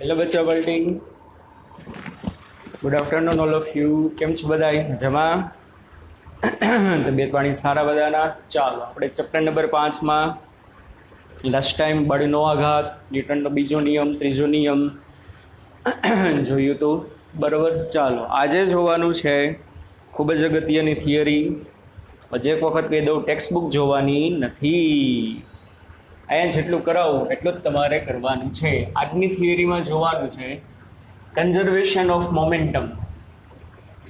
Hello બચ્ચા building, good afternoon all of you. કેમ છો બધાય? મજામાં? તબિયત પાણી સારા બધાના? ચાલો આપણે ચેપ્ટર નંબર 5માં લાસ્ટ ટાઈમ બળનો આઘાત, ન્યૂટનનો બીજો નિયમ, ત્રીજો નિયમ જોયું હતું, બરાબર. ચાલો આજે જોવાનું છે ખૂબ જ અગત્યની થિયરી. હજી એક વખત કહી દઉં, ટેક્સ્ટ બુક જોવાની નથી. અહીંયા જેટલું કરાવું એટલું જ તમારે કરવાનું છે. આજની થિયરીમાં જોવાનું છે કન્ઝર્વેશન ઓફ મોમેન્ટમ.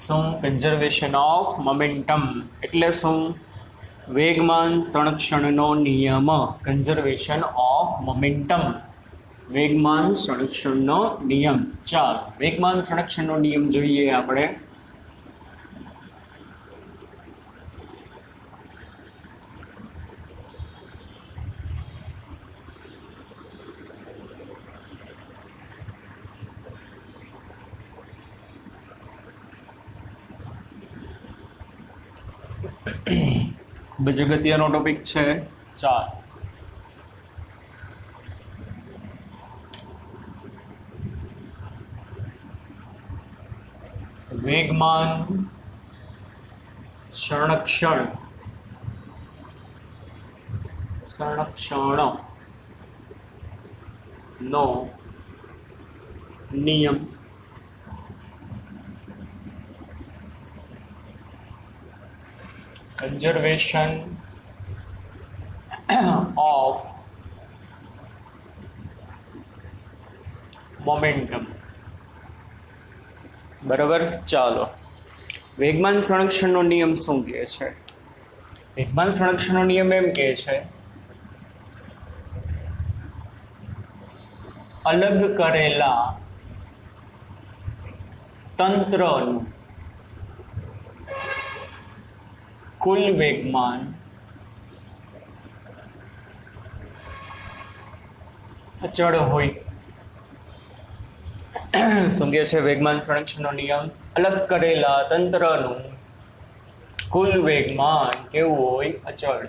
શું? કન્ઝર્વેશન ઓફ મોમેન્ટમ એટલે શું? વેગમાન સંરક્ષણનો નિયમ. કન્ઝર્વેશન ઓફ મોમેન્ટમ, વેગમાન સંરક્ષણનો નિયમ. ચાલો વેગમાન સંરક્ષણનો નિયમ જોઈએ આપણે. ખૂબ જ અગત્યનો ટોપિક છે. ચાર વેગમાન સંરક્ષણ નો નિયમ. Conservation of momentum. બરાબર. ચાલો વેગમાન સંરક્ષણનો નિયમ શું કહે છે? વેગમાન સંરક્ષણનો નિયમ એમ કહે છે અલગ કરેલા તંત્રનું કુલ વેગમાન અચળ હોય. શું કહે છે વેગમાન સંરક્ષણનો નિયમ? અલગ કરેલા તંત્રનું કુલ વેગમાન કેવું હોય? અચળ.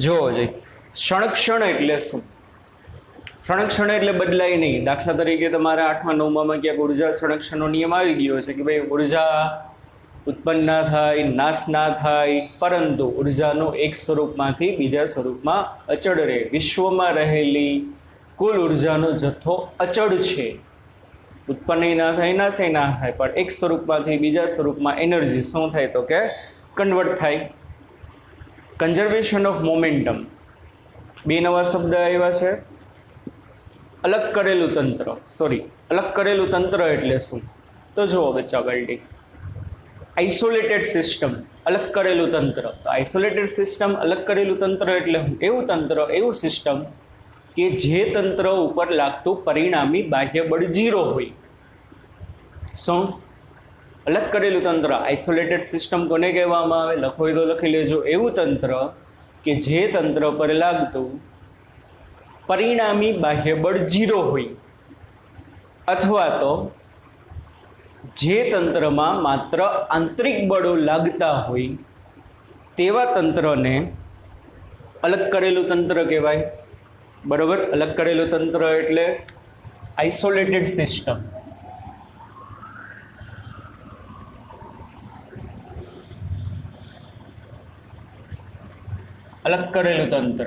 જોવો જોઈએ, સંરક્ષણ એટલે શું? સંરક્ષણ એટલે બદલાય નહીં. દાખલા તરીકે તમારા 8મા 9મામાં ક્યાંક ઉર્જા સંરક્ષણનો નિયમ આવી ગયો છે કે ભાઈ ઉર્જા ઉત્પન્ન ના થાય, નાશ ના થાય, પરંતુ ઉર્જાનું એક સ્વરૂપમાંથી બીજા સ્વરૂપમાં અચળ રહે. વિશ્વમાં રહેલી કુલ ઉર્જાનો જથ્થો અચળ છે. ઉત્પન્ન ના થાય, નાશ ના થાય, પણ એક સ્વરૂપમાંથી બીજા સ્વરૂપમાં એનર્જી શું થાય તો કે કન્વર્ટ થાય. કન્ઝર્વેશન ઓફ મોમેન્ટમ, બે નવા શબ્દ આવ્યા છે. અલગ કરેલું તંત્ર, અલગ કરેલું તંત્ર એટલે શું? તો જુઓ બચ્ચા બિલ્ડિંગ, આઇસોલેટેડ સિસ્ટમ, અલગ કરેલું તંત્ર. તો આઇસોલેટેડ સિસ્ટમ, અલગ કરેલું તંત્ર એટલે એવું તંત્ર, એવું સિસ્ટમ કે જે તંત્ર ઉપર લાગતું પરિણામી બાહ્ય બળ 0 હોય. શું? અલગ કરેલું તંત્ર. આઇસોલેટેડ સિસ્ટમ કોને કહેવામાં આવે? લખો તો લખી લેજો. એવું તંત્ર કે જે તંત્ર પર લાગતું પરિણામી બાહ્ય બળ 0 હોય, અથવા તો જે તંત્રમાં માત્ર આંતરિક બળો લાગતા હોય તેવા તંત્રને અલગ કરેલું તંત્ર કહેવાય. બરોબર. અલગ કરેલું તંત્ર એટલે આઇસોલેટેડ સિસ્ટમ. અલગ કરેલું તંત્ર,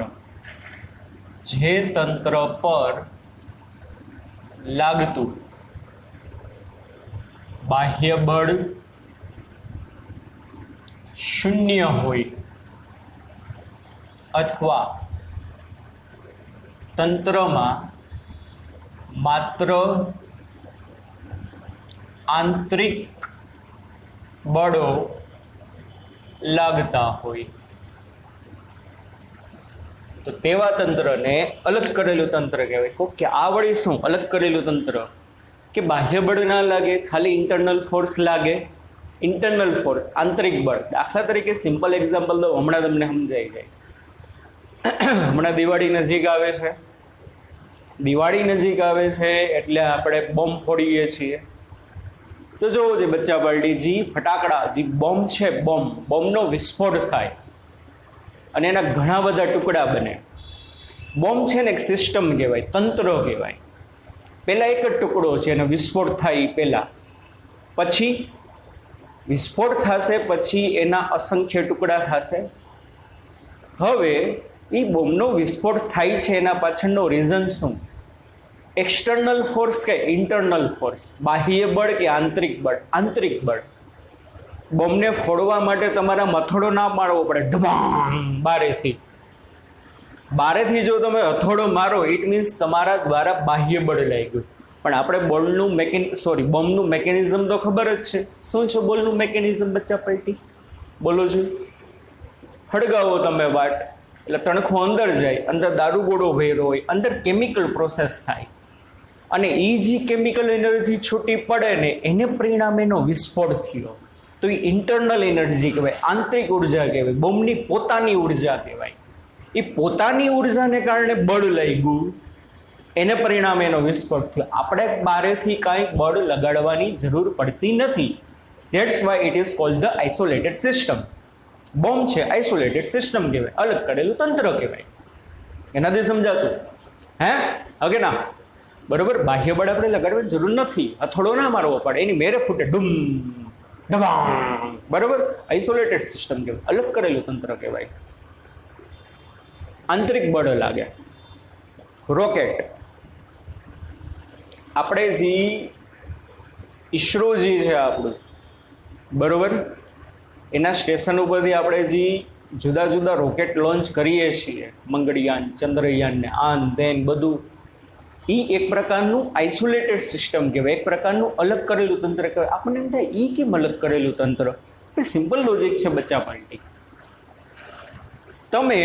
જે તંત્ર પર લાગતું બાહ્ય બળ 0 હોય, અથવા તંત્રમાં માત્ર આંતરિક બળો લાગતા હોય, તો તેવા તંત્રને અલગ કરેલું તંત્ર કહેવાય. કે આ વળી શું અલગ કરેલું તંત્ર? કે બાહ્ય બળ ના લાગે, ખાલી ઇન્ટરનલ ફોર્સ લાગે. ઇન્ટરનલ ફોર્સ, આંતરિક બળ. દાખલા તરીકે સિમ્પલ એક્ઝામ્પલ દઉં, હમણાં તમને સમજાઈ જાય. હમણાં દિવાળી નજીક આવે છે. દિવાળી નજીક આવે છે એટલે આપણે બોમ્બ ફોડીએ છીએ. તો જોવો જે બચ્ચા પાર્ટી જી ફટાકડા જી બોમ્બ છે, બોમ્બનો વિસ્ફોટ થાય અને એના ઘણા બધા ટુકડા બને. બોમ્બ છે ને એક સિસ્ટમ કહેવાય, તંત્ર કહેવાય. પહેલા એક જ ટુકડો છે એનો વિસ્ફોટ થાય પહેલા, પછી વિસ્ફોટ થશે, પછી એના અસંખ્ય ટુકડા થશે. હવે એ બોમ્બનો વિસ્ફોટ થાય છે એના પાછળનો રીઝન શું? એક્સટર્નલ ફોર્સ કે ઇન્ટરનલ ફોર્સ? બાહ્ય બળ કે આંતરિક બળ? આંતરિક બળ. બોમ્બને ફોડવા માટે તમારા મથોડો ના મારવો પડે, ધમામ બારેથી જો તમે હથોડો મારો, ઇટ મીન્સ તમારા દ્વારા બાહ્ય બળ લાગ્યું. પણ આપણે બોમ્બનું મેકેનિઝમ તો ખબર જ છે. શું છે બોમ્બનું મેકેનિઝમ? બચ્ચા પલટી બોલો છું. હળગાવો તમે વાટ એટલે તણખો અંદર જાય, અંદર દારૂગોળો ભર્યો હોય, અંદર કેમિકલ પ્રોસેસ થાય, અને એ જે કેમિકલ એનર્જી છૂટી પડે ને એને પરિણામે એનો વિસ્ફોટ થયો. તો એ ઇન્ટરનલ એનર્જી કહેવાય, આંતરિક ઉર્જા કહેવાય, બોમ્બની પોતાની ઉર્જા કહેવાય. એ પોતાની ઉર્જાને કારણે બળ લાગ્યું, એને પરિણામે એનો વિસ્ફોટ થયો. આપણે બારેથી કાંઈ બળ લગાડવાની જરૂર પડતી નથી. That's why it is called the isolated system. Bomb છે આઇસોલેટેડ સિસ્ટમ કહેવાય, અલગ કરેલું તંત્ર કહેવાય. એનાથી સમજાતું હે? હવે ના બરોબર. બાહ્ય બળ આપણે લગાડવાની જરૂર નથી, હથોડો ના મારવો પડે, એની મેરે ફૂટે ડૂમ ડબામ, બરોબર. આઇસોલેટેડ સિસ્ટમ કહેવાય, અલગ કરેલું તંત્ર કહેવાય. આંતરિક બળ લાગે. રોકેટ આપણે જે ઈસરોજી છે આપણું, બરોબર, એના સ્ટેશન ઉપરથી આપણે જે જુદા જુદા રોકેટ લોન્ચ કરીએ છીએ, મંગળયાન, ચંદ્રયાન ને આન તેન બધું, એ એક પ્રકારનું આઇસોલેટેડ સિસ્ટમ કહેવાય, એક પ્રકારનું અલગ કરેલું તંત્ર કહેવાય. આપણને એમ થાય એ કેમ અલગ કરેલું તંત્ર? સિમ્પલ લોજિક છે બચ્ચા પાર્ટી. તમે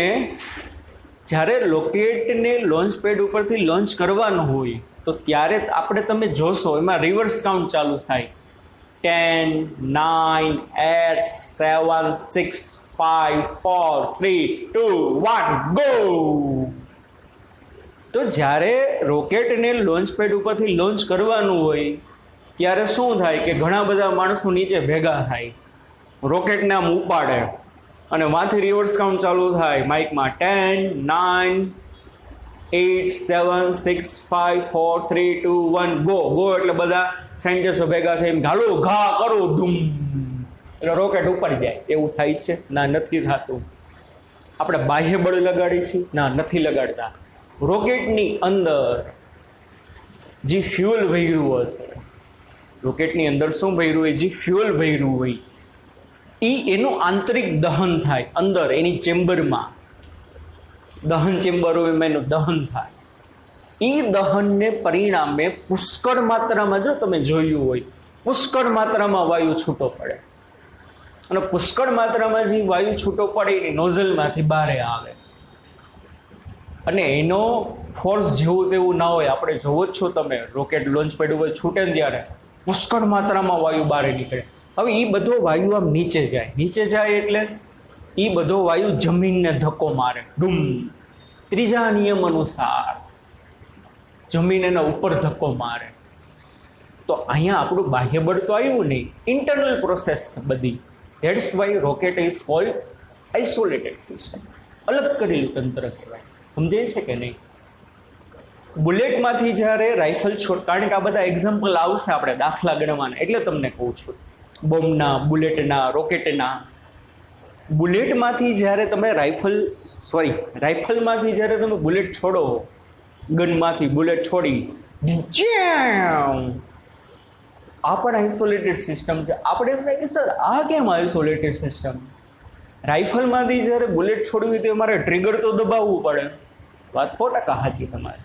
જ્યારે રોકેટને લોન્ચ પેડ ઉપરથી લોન્ચ કરવાનું હોય તો ત્યારે તમે જોશો એમાં રિવર્સ કાઉન્ટ ચાલુ થાય. 10, 9, 8, 7, 6, 5, 4, 3, 2, 1, ગો. તો જ્યારે રોકેટને લોન્ચ પેડ ઉપરથી લોન્ચ કરવાનું હોય ત્યારે શું થાય કે ઘણા બધા માણસો નીચે ભેગા થાય, રોકેટને આમ ઉપાડે, અને વાંથી રિવર્સ કાઉન્ટ ચાલુ થાય માઇકમાં. 10, 9, 8, 7, 6, 5, 4, 3, 2, 1, ગો. ગો એટલે બધા સાયન્ટિસ્ટો ભેગા થઈ ઘાલો ઘા કરો ધૂમ, એટલે રોકેટ ઉપર જાય. એવું થાય છે? ના, નથી થતું. આપણે બાહ્ય બળ લગાડી છીએ? ના, નથી લગાડતા. રોકેટની અંદર જે ફ્યુઅલ ભર્યું હશે, રોકેટની અંદર શું ભર્યું હોય? જે ફ્યુઅલ ભર્યું હોય એનું આંતરિક દહન થાય. અંદર એની ચેમ્બરમાં દહન ચેમ્બર હોય એમાં એનું દહન થાય. એ દહનને પરિણામે પુષ્કળ માત્રામાં, જો તમે જોયું હોય, પુષ્કળ માત્રામાં વાયુ છૂટો પડે, અને પુષ્કળ માત્રામાં જે વાયુ છૂટો પડે એ નોઝલમાંથી બહાર આવે, અને એનો ફોર્સ જેવું તેવું ના હોય. આપણે જોવો જ છો તમે, રોકેટ લોન્ચ પેડ ઉપર છૂટે ને ત્યારે પુષ્કળ માત્રામાં વાયુ બહાર નીકળે. હવે એ બધો વાયુ આમ નીચે જાય. નીચે જાય એટલે એ બધો વાયુ જમીનને ધક્કો મારે, ડૂમ. ત્રીજા નિયમ અનુસાર જમીન એના ઉપર ધક્કો મારે. તો અહીંયા આપણું બાહ્ય બળ તો આવ્યું નહીં, ઇન્ટરનલ પ્રોસેસ છે બધી. That's why rocket is called isolated system, અલગ કરેલું તંત્ર કહેવાય. સમજાય છે કે નહીં? બુલેટમાંથી જ્યારે રાઇફલ છોડ, કારણ કે આ બધા એક્ઝામ્પલ આવશે આપણે દાખલા ગણવાના, એટલે તમને કહું છું. બોમ્બના, બુલેટના, રોકેટના. બુલેટમાંથી જ્યારે તમે રાઇફલમાંથી જ્યારે તમે બુલેટ છોડો, ગનમાંથી બુલેટ છોડી, આ પણ આઇસોલેટેડ સિસ્ટમ છે. આપણે એમ થાય કે સર આ કેમ આઇસોલેટેડ સિસ્ટમ? રાઇફલમાંથી જ્યારે બુલેટ છોડવી તો અમારે ટ્રિગર તો દબાવવું પડે. વાત 100% સાચી તમારે.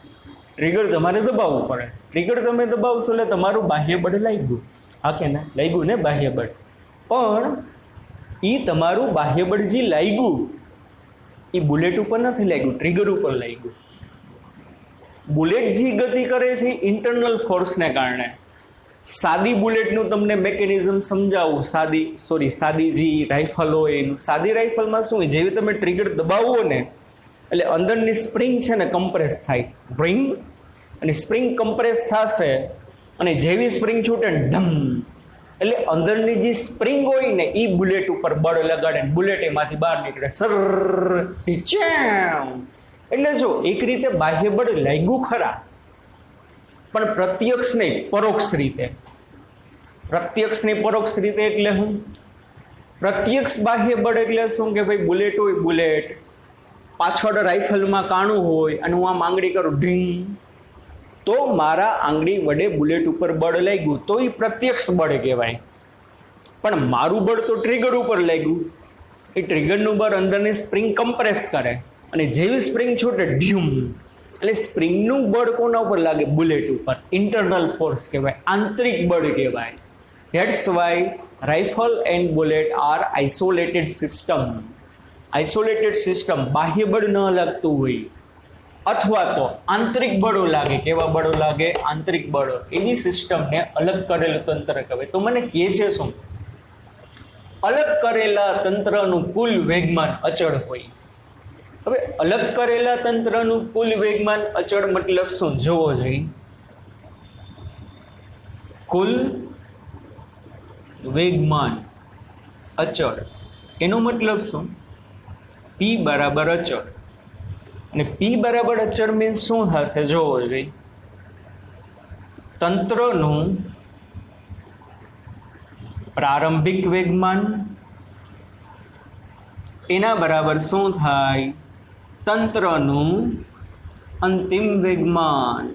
ટ્રિગર તમારે દબાવવું પડે. ટ્રિગર તમે દબાવશો એટલે તમારું બાહ્ય બળ લાગ્યું. હા કે ના લાગ્યું ને? બાહ્ય બળ. પણ એ તમારું બાહ્ય બળ જે લાગ્યું એ બુલેટ ઉપર નથી લાગ્યું, ટ્રિગર ઉપર લાગ્યું. બુલેટ જે ગતિ કરે છે ઇન્ટરનલ ફોર્સને કારણે. સાદી બુલેટનું તમને મેકેનિઝમ સમજાવું. સાદી જે રાઇફલ હોય એનું, સાદી રાઇફલમાં શું હોય? જેવી તમે ટ્રિગર દબાવો ને એટલે અંદરની સ્પ્રિંગ છે ને કમ્પ્રેસ થાય, બ્રિંગ, અને સ્પ્રિંગ કમ્પ્રેસ થશે, અને જેવી સ્પ્રિંગ છૂટે ને ઢમ, એટલે અંદરની જે સ્પ્રિંગ હોય ને એ બુલેટ ઉપર બળ લગાડે ને બુલેટ એમાંથી બહાર નીકળે, સર. એટલે જો એક રીતે બાહ્ય બળ લાગ્યું ખરા, પણ પ્રત્યક્ષ નહીં, પરોક્ષ રીતે. પ્રત્યક્ષ નહીં, પરોક્ષ રીતે એટલે હું? પ્રત્યક્ષ બાહ્ય બળ એટલે શું કે ભાઈ બુલેટ હોય, બુલેટ પાછળ રાઇફલમાં કાણું હોય અને હું આમ આંગળી કરું ઢીંગ, તો મારા આંગળી વડે બુલેટ ઉપર બળ લાગ્યું તો એ પ્રત્યક્ષ બળ કહેવાય. પણ મારું બળ તો ટ્રિગર ઉપર લાગ્યું. એ ટ્રિગરનું બળ અંદરની સ્પ્રિંગ કમ્પ્રેસ કરે અને જેવી સ્પ્રિંગ છૂટે ઢ્યુમ, એટલે સ્પ્રિંગનું બળ કોના ઉપર લાગે? બુલેટ ઉપર. ઇન્ટરનલ ફોર્સ કહેવાય, આંતરિક બળ કહેવાય. That's why rifle and bullet are isolated system. Isolated system, બાહ્ય બળ ન લાગતું હોય અથવા તો આંતરિક બળો લાગે. કેવા બળો લાગે? આંતરિક બળો. એવી સિસ્ટમને અલગ કરેલું તંત્ર કહેવાય. તો મને કહે છે શું? અલગ કરેલા તંત્રનું કુલ વેગમાન અચળ હોય. હવે અલગ કરેલા તંત્રનું કુલ વેગમાન અચળ મતલબ શું જોવો જોઈએ? કુલ વેગમાન અચળ એનો મતલબ શું? P બરાબર અચળ. અને P બરાબર અચળ મીન્સ શું થશે જોવો જોઈએ? તંત્રનું પ્રારંભિક વેગમાન એના બરાબર શું થાય? તંત્રનું અંતિમ વેગમાન.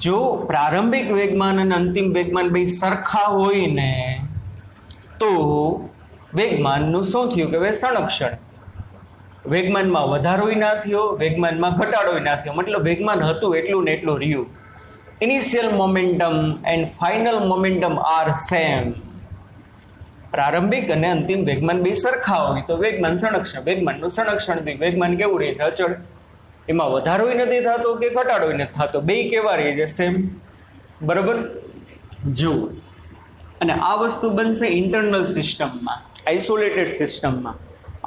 જો પ્રારંભિક વેગમાન અને અંતિમ વેગમાન બે સરખા હોય ને તો વેગમાનનું શું થયું કે સંરક્ષણ. વેગમાનમાં વધારોય ના થયો, વેગમાનમાં ઘટાડોય ના થયો, મતલબ વેગમાન હતું એટલું ને એટલું રહ્યું. Initial momentum and final momentum are same. પ્રારંભિક અને અંતિમ વેગમાન બે સરખા હોય તો વેગમાન સંરક્ષણ, વેગમાનનું સંરક્ષણ થયું. વેગમાન કેવું રહે છે? અચળ. એમાં વધારોય નથી થતો કે ઘટાડોય નથી થતો, બે કેવા રહે છે? સેમ. બરોબર. જો અને આ વસ્તુ બનશે ઇન્ટરનલ સિસ્ટમમાં, આઇસોલેટેડ સિસ્ટમમાં.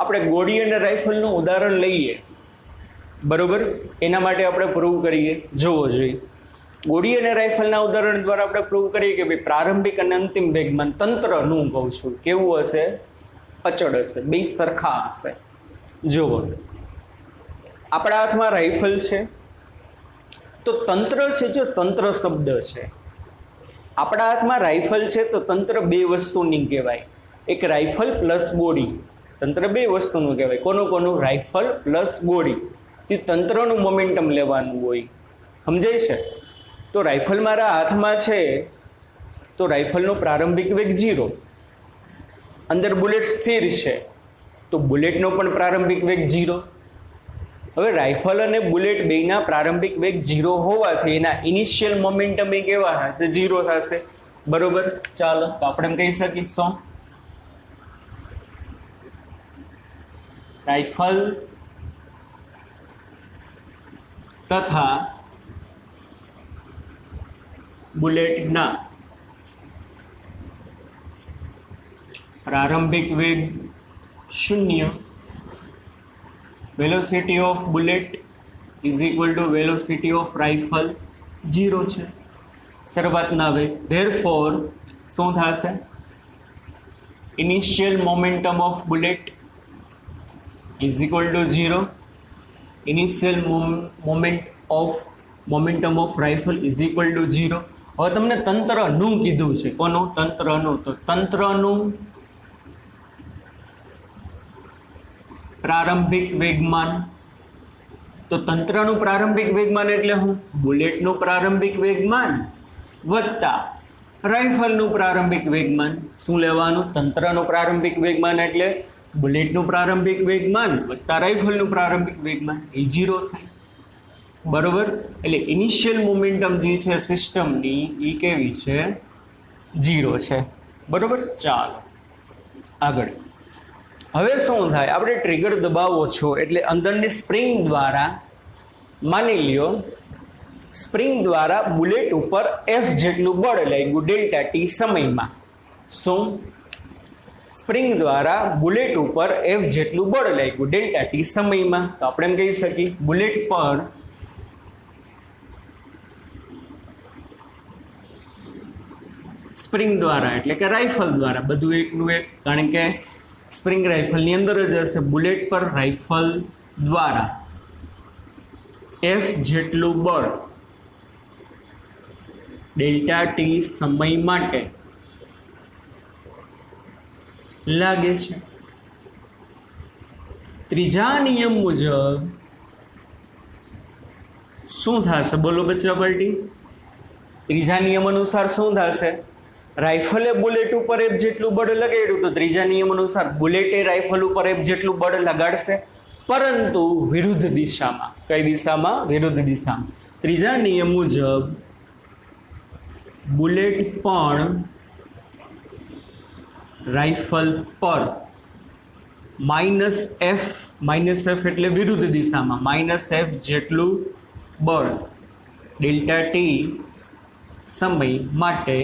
આપણે ગોળી અને રાઇફલનું ઉદાહરણ લઈએ, બરોબર? એના માટે આપણે પ્રૂવ કરીએ. જોવો જોઈએ, ગોળી અને રાઇફલના ઉદાહરણ દ્વારા આપણે પ્રૂવ કરીએ કે ભાઈ પ્રારંભિક અને અંતિમ વેગમાન તંત્રનું કહું છું કેવું હશે? અચળ હશે, બે સરખા હશે. જોવો, આપણા હાથમાં રાઇફલ છે તો તંત્ર છે, જો તંત્ર શબ્દ છે, આપણા હાથમાં રાઇફલ છે તો તંત્ર બે વસ્તુની કહેવાય. એક રાઇફલ પ્લસ બોડી. તંત્ર બે વસ્તુનું કહેવાય. કોનું કોનું? Rifle plus body. તે તંત્રનું મોમેન્ટમ લેવાનું હોય. સમજાય છે? તો રાઇફલ મારા હાથમાં છે તો રાઇફલનો પ્રારંભિક વેગ 0, અંદર બુલેટ સ્થિર છે તો બુલેટનો પણ પ્રારંભિક વેગ 0. હવે રાઇફલ અને બુલેટ બેના પ્રારંભિક વેગ 0 હોવાથી એના ઇનિશિયલ મોમેન્ટમ એ કેવા થશે? 0 થશે. બરોબર. ચાલો તો આપણે એમ કહી શકીએ શું? રાઇફલ તથા બુલેટના પ્રારંભિક વેગ 0, velocity of bullet is equal two velocity of rifle 0 છે, શરૂઆતના વેગ. ધેરફોર શું થશે? Initial momentum of bullet is equal two 0, initial momentum of rifle is equal two 0. હવે તમને તંત્રનું કીધું છે. કોનું? તંત્રનું. તો તંત્રનું પ્રારંભિક વેગમાન. તો તંત્રનું પ્રારંભિક વેગમાન એટલે શું? બુલેટનું પ્રારંભિક વેગમાન વત્તા રાઇફલનું પ્રારંભિક વેગમાન. શું લેવાનું? તંત્રનું પ્રારંભિક વેગમાન એટલે બુલેટનું પ્રારંભિક વેગમાન વત્તા રાઇફલનું પ્રારંભિક વેગમાન એ 0 થાય. બરોબર. એટલે ઇનિશિયલ મોમેન્ટમ જે છે સિસ્ટમની એ કેવી છે? 0 છે. બરોબર. ચાલો આગળ. હવે શું થાય? આપણે ટ્રિગર દબાવો છો એટલે અંદરની સ્પ્રિંગ દ્વારા, માની લ્યો સ્પ્રિંગ દ્વારા બુલેટ ઉપર F જેટલું બળ લાગ્યું ડેલ્ટા ટી સમયમાં. શું? સ્પ્રિંગ દ્વારા બુલેટ ઉપર F જેટલું બળ લાગ્યું ડેલ્ટા ટી સમયમાં. તો આપણે એમ કહી શકીએ બુલેટ પર સ્પ્રિંગ દ્વારા એટલે કે રાઇફલ દ્વારા, બધું એકનું એક, કારણ કે સ્પ્રિંગ રાઇફલની અંદર જ હશે. બુલેટ પર રાઇફલ દ્વારા એફ જેટલું બળ ડેલ્ટા ટી સમય માટે લાગે છે. ત્રીજા નિયમ મુજબ શું થશે? બોલો બચ્ચા પલટી. ત્રીજા નિયમ અનુસાર શું થશે? રાઇફલે બુલેટ ઉપર એફ જેટલું બળ લગાડ્યું તો ત્રીજા નિયમ અનુસાર બુલેટે રાઇફલ ઉપર એફ જેટલું બળ લગાડશે, પરંતુ વિરુદ્ધ દિશામાં. કઈ દિશામાં? વિરુદ્ધ દિશામાં. ત્રીજા નિયમ મુજબ બુલેટ પણ રાઇફલ પર માઇનસ એફ એટલે વિરુદ્ધ દિશામાં માઇનસ એફ જેટલું બળ ડેલ્ટા ટી સમય માટે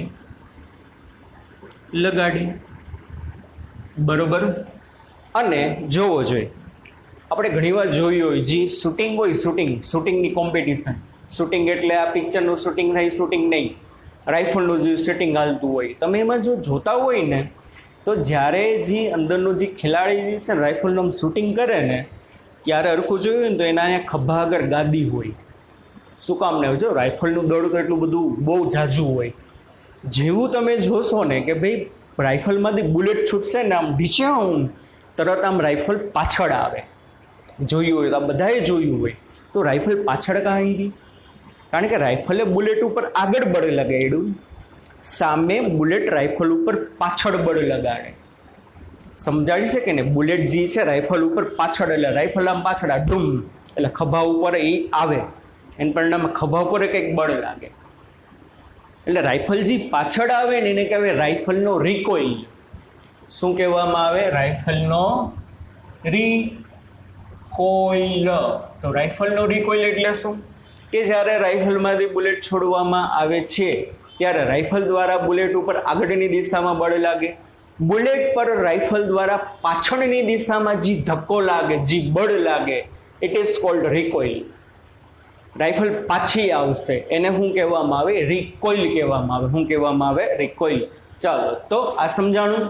લગાડી. બરોબર. અને જોવો જોઈએ, આપણે ઘણીવાર જોયું હોય, જે શૂટિંગ હોય, શૂટિંગની કોમ્પિટિશન. શૂટિંગ એટલે આ પિક્ચરનું શૂટિંગ થાય, શૂટિંગ નહીં, રાઇફલનું જે શૂટિંગ હાલતું હોય. તમે એમાં જો જોતા હોય ને, તો જ્યારે જે અંદરનો જે ખેલાડી છે ને રાઇફલનું શૂટિંગ કરે ને, ત્યારે હરખું જોયું ને તો એના અહીંયા ખભા આગળ ગાદી હોય. શું કામ ને? જો રાઇફલનું દળ તો એટલું બધું બહુ ઝાઝું હોય. જેવું તમે જોશો ને કે ભાઈ રાઇફલમાંથી બુલેટ છૂટશે ને, આમ નીચે તરત આમ રાઇફલ પાછળ આવે. જોયું હોય તો આ બધાએ જોયું હોય. તો રાઇફલ પાછળ કાં આવી? કારણ કે રાઇફલે બુલેટ ઉપર આગળ બળ લગાડ્યું, સામે બુલેટ રાઇફલ ઉપર પાછળ બળ લગાડે. સમજાવી છે કે ને? બુલેટ જે છે રાઇફલ ઉપર પાછળ, એટલે રાઇફલ આમ પાછળ ડૂમ એટલે ખભા ઉપર એ આવે, એને પરિણામે ખભા ઉપર કંઈક બળ લાગે. એટલે રાઇફલ જે પાછળ આવે ને એને કહેવાય રાઇફલનો રિકોઇલ. શું કહેવામાં આવે? રાઇફલનો રિકોઇલ. તો રાઇફલનો રિકોઇલ એટલે શું? કે જ્યારે રાઇફલમાંથી બુલેટ છોડવામાં આવે છે ત્યારે રાઇફલ દ્વારા બુલેટ ઉપર આગળની દિશામાં બળ લાગે. બુલેટ પર રાઇફલ દ્વારા પાછળની દિશામાં જે ધક્કો લાગે, જે બળ લાગે, ઇટ ઇઝ કોલ્ડ રિકોઇલ. રાઇફલ પાછી આવશે, એને શું કહેવામાં આવે? રિકોઇલ કહેવામાં આવે. શું કહેવામાં આવે? રિકોઇલ. ચાલો, તો આ સમજાણું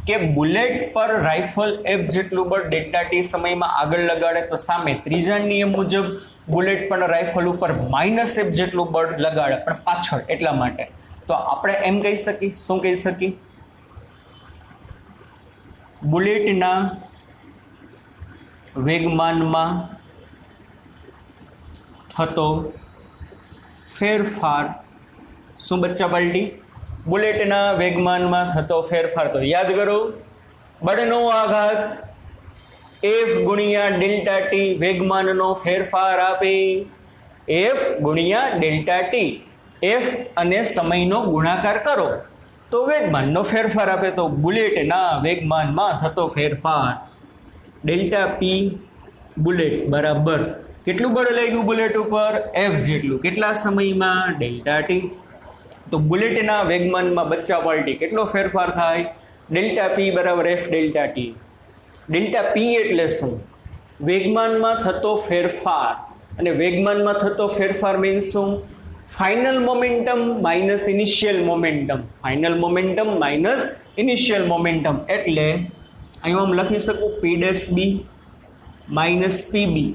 કે બુલેટ પર રાઇફલ એફ જેટલું બળ ડેલ્ટા ટી સમયમાં આગળ લગાડે તો સામે ત્રીજા નિયમ મુજબ બુલેટ પણ રાઇફલ ઉપર માઇનસ એફ જેટલું બળ લગાડે, પણ પાછળ. એટલા માટે તો આપણે એમ કહી શકીએ, શું કહી શકીએ? બુલેટના વેગમાનમાં થતો ફેરફાર. શું બચ્ચા પલટી? બુલેટના વેગમાનમાં થતો ફેરફાર. તો યાદ કરો, બળનો આઘાત એફ ગુણ્યા ડેલ્ટા ટી વેગમાનનો ફેરફાર આપે. એફ ગુણ્યા ડેલ્ટા ટી, એફ અને સમયનો ગુણાકાર કરો તો વેગમાનનો ફેરફાર આપે. તો બુલેટના વેગમાનમાં થતો ફેરફાર ડેલ્ટા પી બુલેટ બરાબર કેટલું બળ લાગ્યું બુલેટ ઉપર? એફ જેટલું. કેટલા સમયમાં? Delta T. તો બુલેટના વેગમાનમાં બચ્ચા પલટી કેટલો ફેરફાર થાય? ડેલ્ટા પી બરાબર એફ ડેલ્ટા ટી. ડેલ્ટા પી એટલે શું? વેગમાનમાં થતો ફેરફાર. અને વેગમાનમાં થતો ફેરફાર મીન્સ શું? Final momentum minus initial momentum. Final momentum minus initial momentum. એટલે અહીં હું લખી શકું P dash B minus P B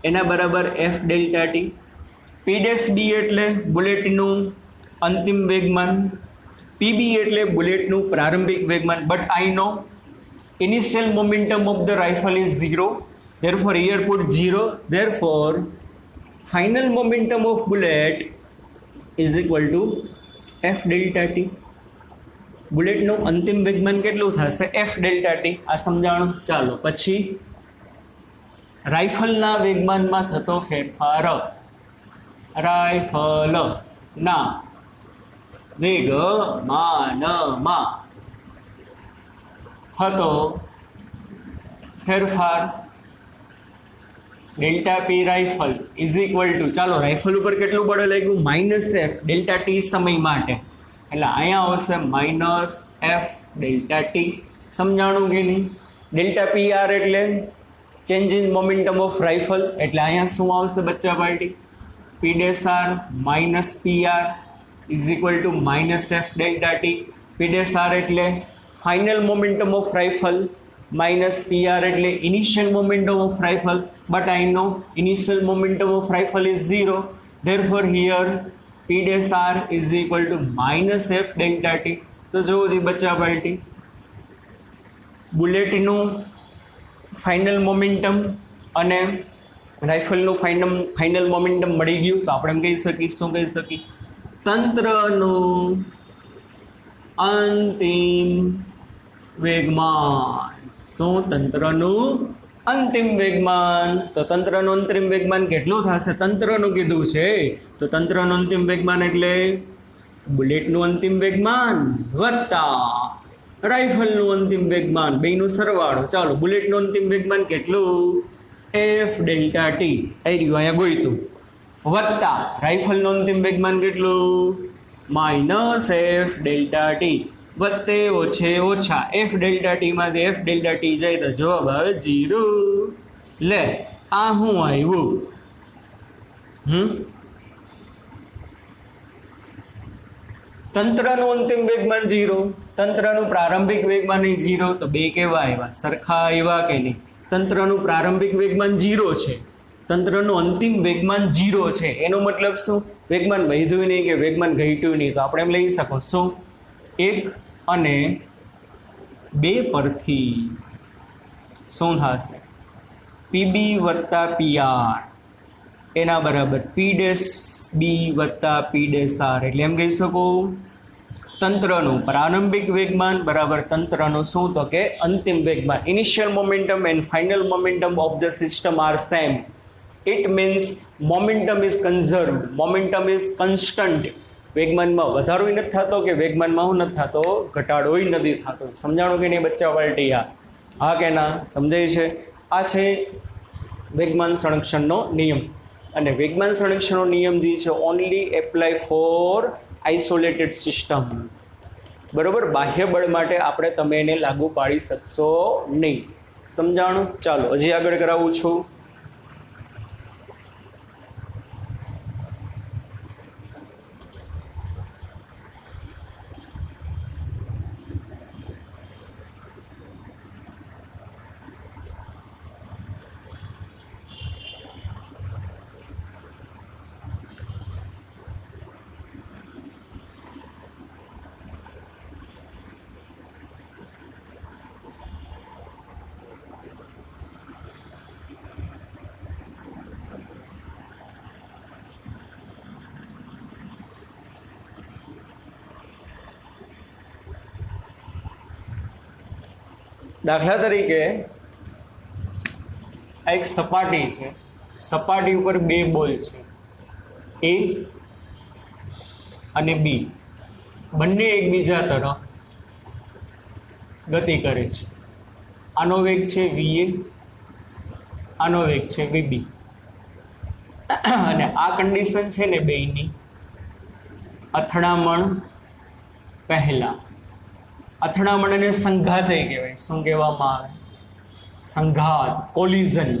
એના બરાબર F delta T. P dash B એટલે બુલેટનું અંતિમ વેગમાન, પીબી એટલે બુલેટનું પ્રારંભિક વેગમાન. But I know initial momentum of the rifle is 0, therefore here put 0, therefore final momentum of bullet is equal to f delta t. બુલેટનું અંતિમ વેગમાન કેટલું થશે? f delta t. આ સમજાણું. ચાલો પછી રાઇફલના વેગમાનમાં થતો ફેરફાર. રાઇફલના વેગમાનમાં થતો ફેરફાર delta P rifle is equal two, ચાલો રાઇફલ ઉપર કેટલું બળ લાગ્યું? માઇનસ એફ ડેલ્ટા ટી સમય માટે. એટલે અહીંયા આવશે માઇનસ એફ ડેલ્ટા ટી. સમજાણું કે નહીં? ડેલ્ટા પી આર એટલે change in momentum of rifle. એટલે અહીંયા શું આવશે બચ્ચા party? P dash R minus P R is equal to minus F delta T. P dash R એટલે final momentum of rifle minus PR એટલે initial momentum of rifle, but I know initial momentum of rifle is 0. Therefore here P dash R is equal to minus F delta T. તો જોવો જી બચ્ચા party, બુલેટનું final momentum અને રાઇફલનું final momentum મળી ગયું. તો આપણે એમ કહી શકીએ, શું કહી શકીએ? તંત્રનું અંતિમ વેગમાન. શું? તંત્રનું અંતિમ વેગમાન. તો તંત્રનું અંતિમ વેગમાન કેટલું થશે? તંત્રનું કીધું છે, તો તંત્રનું અંતિમ વેગમાન એટલે બુલેટનું અંતિમ વેગમાન વત્તા રાઇફલનું અંતિમ વેગમાન, બેયનું સરવાળો. ચાલો, બુલેટનું અંતિમ વેગમાન કેટલું? F ડેલ્ટા ટી આવી રહ્યું અહીંયા ગોઈતું, વત્તા રાઇફલનું અંતિમ વેગમાન કેટલું? Minus F delta T. વત્તે ઓછે ઓછા F ડેલ્ટા ટી માંથી F ડેલ્ટા ટી જાય તો જવાબ આવે 0. લે, આ શું આવ્યું? તંત્રનું અંતિમ વેગમાન 0, તંત્રનું પ્રારંભિક વેગમાન 0. તો બે કેવા આવ્યા? સરખા આવ્યા કે નહીં? તંત્રનું પ્રારંભિક વેગમાન 0 છે, તંત્રનું અંતિમ વેગમાન 0 છે. એનો મતલબ શું? વેગમાન વધ્યું નહીં કે વેગમાન ઘટ્યું નહીં. તો આપણે એમ લઈ શકો, શું? 1 અને 2 પરથી શું થશે? PB વત્તા PR એના બરાબર P ડેશ B વત્તા P ડેશ R. એટલે એમ કહી શકો તંત્રનું પ્રારંભિક વેગમાન બરાબર તંત્રનું શું? તો કે અંતિમ વેગમાન. Initial momentum and final momentum of the system are same. It means momentum is conserved, momentum is constant. વેગમાનમાં વધારો નથી થતો કે વેગમાનમાં શું નથી થતો? ઘટાડો નથી થતો. સમજાણું કે નહીં બચ્ચા પાર્ટી? હા કે ના? સમજાય છે? આ છે વેગમાન સંરક્ષણનો નિયમ. અને વેગમાન સંરક્ષણનો નિયમ જે છે only apply four isolated system. બરોબર? બાહ્ય બળ માટે તમે એને લાગુ પાડી શકશો નહીં. સમજાણું? ચાલો હજી આગળ કરાવું છું. દાખલા તરીકે આ એક સપાટી છે, સપાટી ઉપર 2 બોલ છે, A અને B. બંને એકબીજા તરફ ગતિ કરે છે. આનો વેગ છે VA, આનો વેગ છે VB. અને આ કન્ડિશન છે ને બેયની અથડામણ પહેલા. અથડામણને સંઘાત કહેવાય. શું કહેવામાં આવે? સંઘાત, કોલિઝન.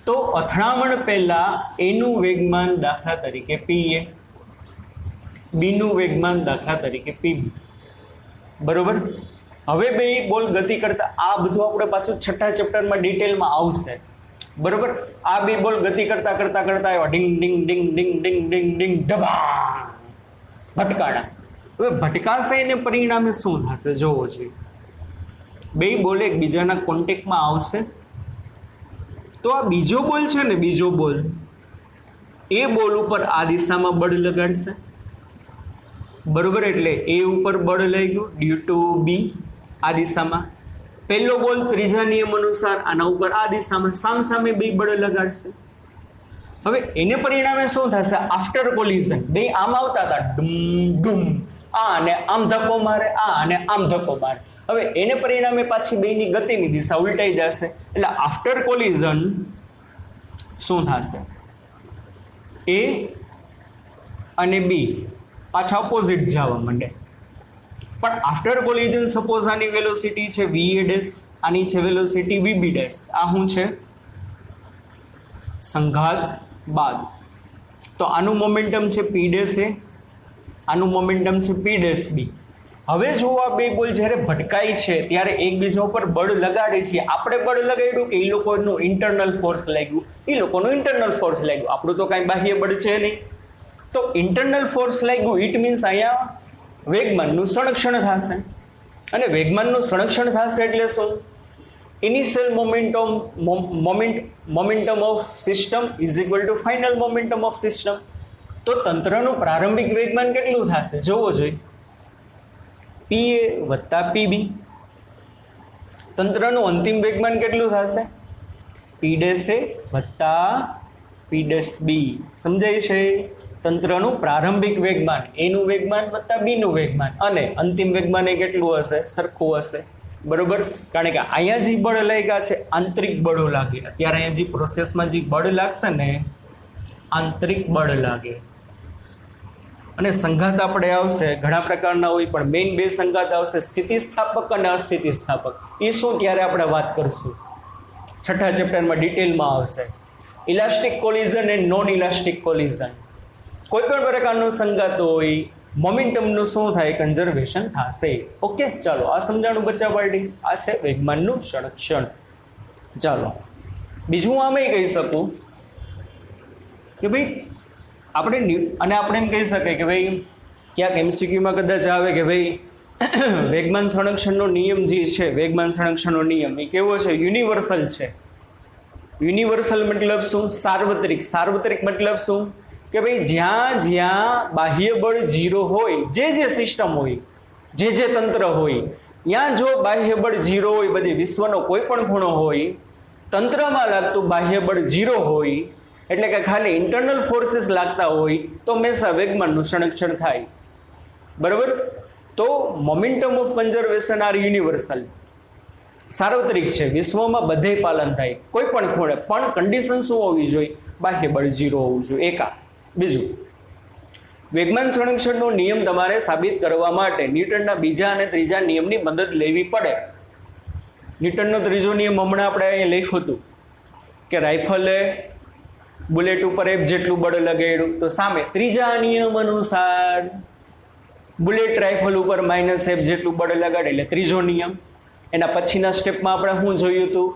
તો અથડામણ પહેલા એનું વેગમાન દાખલા તરીકે PA, બીનું વેગમાન દાખલા તરીકે PB. બરોબર? હવે બે બોલ ગતિ કરતા, આ બધું આપણે પાછું છઠ્ઠા ચેપ્ટરમાં ડિટેલમાં આવશે. બરોબર? આ બે બોલ ગતિ કરતા કરતા કરતા આવ્યા, ડિંગ ડિંગ ડિંગ ડિંગ ડિંગ ડિંગ ડિંગ ધબા, ભટકાણા. હવે ભટકાશે એને પરિણામે શું થશે જોવો જોઈએ. બે બોલ એકબીજાના કોન્ટેક્ટમાં આવશે તો આ બીજો બોલ છે ને, બીજો બોલ એ બોલ ઉપર આ દિશામાં બળ લગાડશે. બરોબર? એટલે એ ઉપર બળ લાગ્યું ડ્યુ ટુ બી આ દિશામાં. પહેલો બોલ ત્રીજા નિયમ અનુસાર આના ઉપર આ દિશામાં સામસામે બે બળ લગાડશે. હવે એને પરિણામે શું થશે? આફ્ટર કોલિઝન બે આમ આવતા હતા, ડુમ ડુમ, આ અને આમ ધક્કો મારે, આ અને આમ ધક્કો મારે. હવે એને પરિણામે પાછી બેની ગતિની દિશા ઉલટાઈ જશે. એટલે આફ્ટર કોલિઝન શું થશે? એ અને બી પાછા ઓપોઝિટ જવા માંડે. પણ આફ્ટર કોલિઝન સપોઝ આની વેલોસિટી છે VA ડેશ, આની છે વેલોસિટી VB ડેશ. આ શું છે? સંઘાત બાદ. તો આનું મોમેન્ટમ છે P ડેશ A, આનું મોમેન્ટમ છે P ડેશ B. હવે જો આ બે બોલ જ્યારે ભટકાય છે ત્યારે એકબીજા ઉપર બળ લગાડે છે. આપણે બળ લગાડ્યું કે એ લોકોનું ઇન્ટરનલ ફોર્સ લાગ્યું, એ લોકોનું ઇન્ટરનલ ફોર્સ લાગ્યું, આપણું તો કાંઈ બાહ્ય બળ છે નહીં. તો ઇન્ટરનલ ફોર્સ લાગ્યું, ઇટ મીન્સ અહીંયા વેગમાનનું સંરક્ષણ થશે. અને વેગમાનનું સંરક્ષણ થશે એટલે શું? Initial momentum of system is equal two final momentum of system. તો તંત્રનું પ્રારંભિક વેગમાન કેટલું થશે જોવો જોઈએ, PA વત્તા PB. તંત્રનું અંતિમ વેગમાન કેટલું થશે? P' વત્તા P'B. સમજાય છે? તંત્રનું પ્રારંભિક વેગમાન એનું વેગમાન વત્તા બીનું વેગમાન, અને અંતિમ વેગમાન એ કેટલું હશે? સરખું હશે. બરોબર? કારણ કે અહીંયા જે બળ લાગ્યા છે આંતરિક બળો લાગે. અત્યારે અહીંયા જે પ્રોસેસમાં જે બળ લાગશે ને આંતરિક બળ લાગે. અને સંઘાત આપણે આવશે ઘણા પ્રકારના હોય, પણ મેઇન બે સંઘાત આવશે, સ્થિતિસ્થાપક અને અસ્થિતિસ્થાપક. એ શું ત્યારે આપણે વાત કરશું, છઠ્ઠા ચેપ્ટરમાં ડિટેલમાં આવશે. Elastic collision and non elastic collision. કોઈ પણ પ્રકારનું સંઘાત હોય, મોમેન્ટમનું શું થાય? કન્ઝર્વેશન થશે. ઓકે, ચાલો આ સમજાણું બચ્ચા પાર્ટી. આ છે વેગમાનનું સંરક્ષણ. ચાલો બીજું હું આમે કહી શકું કે ભાઈ આપણે એમ કહી શકાય કે ભાઈ ક્યાંક MCQમાં કદાચ આવે કે ભાઈ વેગમાન સંરક્ષણનો નિયમ જે છે, વેગમાન સંરક્ષણનો નિયમ એ કેવો છે? યુનિવર્સલ છે. યુનિવર્સલ મતલબ શું? સાર્વત્રિક. સાર્વત્રિક મતલબ શું? કે ભાઈ જ્યાં જ્યાં બાહ્ય બળ 0 હોય, જે સિસ્ટમ હોય, જે તંત્ર હોય, ત્યાં જો બાહ્ય બળ 0 હોય, બધી વિશ્વનો કોઈ પણ ખૂણો હોય, તંત્રમાં લાગતું બાહ્ય બળ 0 હોય, એટલે કે ખાલી ઇન્ટરનલ ફોર્સીસ લાગતા હોય, તો હંમેશા વેગમાનનું સંરક્ષણ થાય. બરોબર? તો momentum of conservation are universal, સાર્વત્રિક છે, વિશ્વમાં બધે પાલન થાય, કોઈ પણ ખૂણે. પણ કન્ડિશન શું હોવી જોઈએ? બાહ્ય બળ 0 હોવું જોઈએ. એકા. બીજું, વેગમાન સંરક્ષણનો નિયમ તમારે સાબિત કરવા માટે ન્યૂટનના બીજા અને ત્રીજા નિયમની મદદ લેવી પડે. ન્યૂટનનો ત્રીજો નિયમ હમણાં આપણે અહીંયા લખ્યું હતું કે રાઇફલે બુલેટ ઉપર F જેટલું બળ લગાડ્યું, તો સામે ત્રીજા નિયમ અનુસાર બુલેટ રાઇફલ ઉપર -F જેટલું બળ લગાડે, એટલે ત્રીજો નિયમ. એના પછીના સ્ટેપમાં આપણે શું જોયું હતું?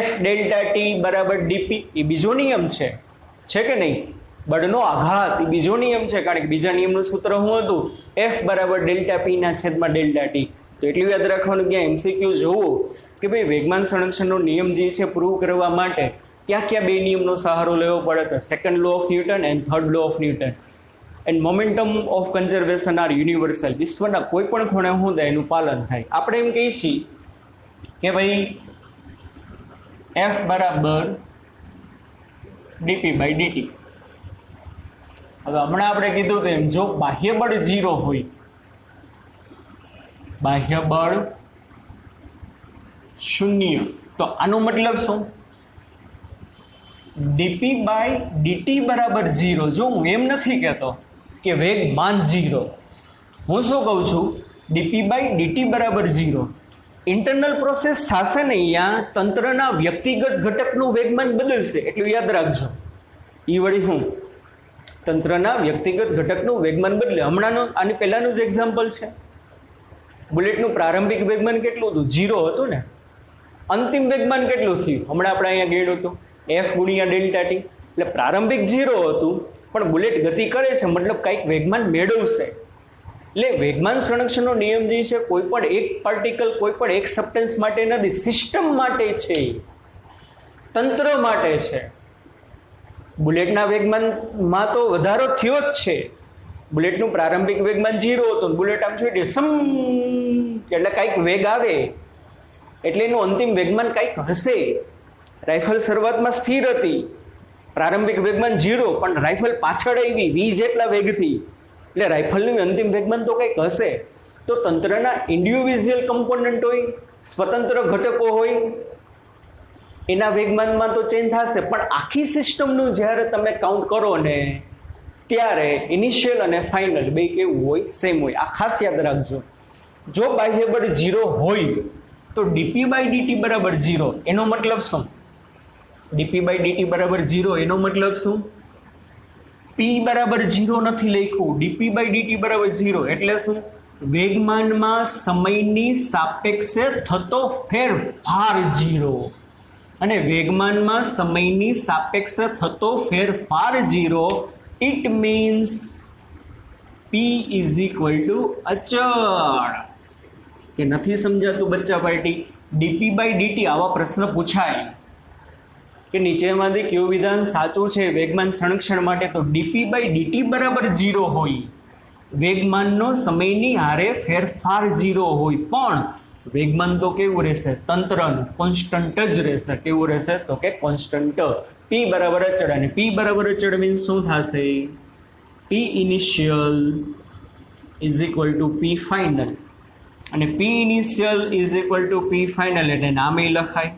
F ΔT બરાબર dP, એ બીજો નિયમ છે કે નહીં? બળનો આઘાત એ બીજો નિયમ છે, કારણ કે બીજા નિયમનું સૂત્ર શું હતું? F બરાબર ΔP/ΔT. તો એટલું યાદ રાખવાનું કે MCQ જોવો કે ભાઈ વેગમાન સંરક્ષણનો નિયમ જે છે પ્રૂવ કરવા માટે ક્યાં બે નિયમનો સહારો લેવો પડે? તો second law of Newton and third law of Newton. And momentum of conservation are universal. વિશ્વના કોઈ પણ ખૂણે શું થાય? એનું પાલન થાય. આપણે એમ કહીએ છીએ કે ભાઈ F બરાબર dP/dt. હવે હમણાં આપણે કીધું તો એમ, જો બાહ્ય બળ 0 હોય, બાહ્ય બળ 0, તો આનો મતલબ શું? dP/dt બરાબર 0. જો હું એમ નથી કહેતો કે વેગમાન 0, હું શું કહું છું? dP/dt બરાબર 0. ઇન્ટરનલ પ્રોસેસ થશે ને, અહીંયા તંત્રના વ્યક્તિગત ઘટકનું વેગમાન બદલશે. એટલું યાદ રાખજો. એ વળી હું તંત્રના વ્યક્તિગત ઘટકનું વેગમાન બદલે. હમણાંનું આની પહેલાનું જ એક્ઝામ્પલ છે. બુલેટનું પ્રારંભિક વેગમાન કેટલું હતું? 0 હતું ને. અંતિમ વેગમાન કેટલું થયું? હમણાં આપણે અહીંયા ગણ્યું હતું F ગુણ્યા ΔT. એટલે પ્રારંભિક 0 હતું, પણ બુલેટ ગતિ કરે છે, મતલબ કંઈક વેગમાન મેળવશે. એટલે વેગમાન સંરક્ષણનો નિયમ જે છે કોઈ પણ એક પાર્ટિકલ, કોઈ પણ એક સબસ્ટન્સ માટે નથી, સિસ્ટમ માટે છે, તંત્ર માટે છે. બુલેટના વેગમાનમાં તો વધારો થયો જ છે. બુલેટનું પ્રારંભિક વેગમાન 0 હતું, બુલેટ આમ જોઈ સમ એટલે કંઈક વેગ આવે, એટલે એનું અંતિમ વેગમાન કંઈક હશે. રાઇફલ શરૂઆતમાં સ્થિર હતી, પ્રારંભિક વેગમાન 0, પણ રાઇફલ પાછળ આવી 20 જેટલા વેગથી, એટલે રાઇફલનું અંતિમ વેગમાન તો કંઈક હશે. તો તંત્રના ઇન્ડિવિજ્યુઅલ કમ્પોનન્ટ હોય, સ્વતંત્ર ઘટકો હોય, એના વેગમાનમાં તો ચેન્જ થશે, પણ આખી સિસ્ટમનું જ્યારે તમે કાઉન્ટ કરો ને, ત્યારે ઇનિશિયલ અને ફાઇનલ બે કેવું હોય? સેમ હોય. આ ખાસ યાદ રાખજો. જો બાહ્ય બળ 0 હોય તો dP/dt બરાબર 0. એનો મતલબ શું? dP/dt બરાબર 0 એનો મતલબ શું? P બરાબર 0 નથી લખ્યું, dP/dt બરાબર 0 એટલે શું? વેગમાનમાં સમયની સાપેક્ષે થતો ફેરફાર 0 અને વેગમાનમાં સમયની સાપેક્ષે થતો ફેરફાર 0 it means p is equal two અચળ. કે નથી સમજાતું બચ્ચા પાર્ટી? ડીપી બાય ડીટી આવા પ્રશ્ન પૂછાય કે નીચેમાંથી કયું વિધાન સાચું છે વેગમાન સંરક્ષણ માટે? તો ડીપી બાય ડીટી બરાબર 0 હોય, વેગમાનનો સમયની હારે ફેરફાર 0 હોય, પણ વેગમાન તો કેવું રહેશે? તંત્રનું કોન્સ્ટન્ટ જ રહેશે. કેવું રહેશે? તો કે કોન્સ્ટન્ટ. p બરાબર અચળ, અને p બરાબર અચળ મીન્સ શું થશે? p initial is equal two p final, અને p initial is equal two p final એટલે નામે લખાય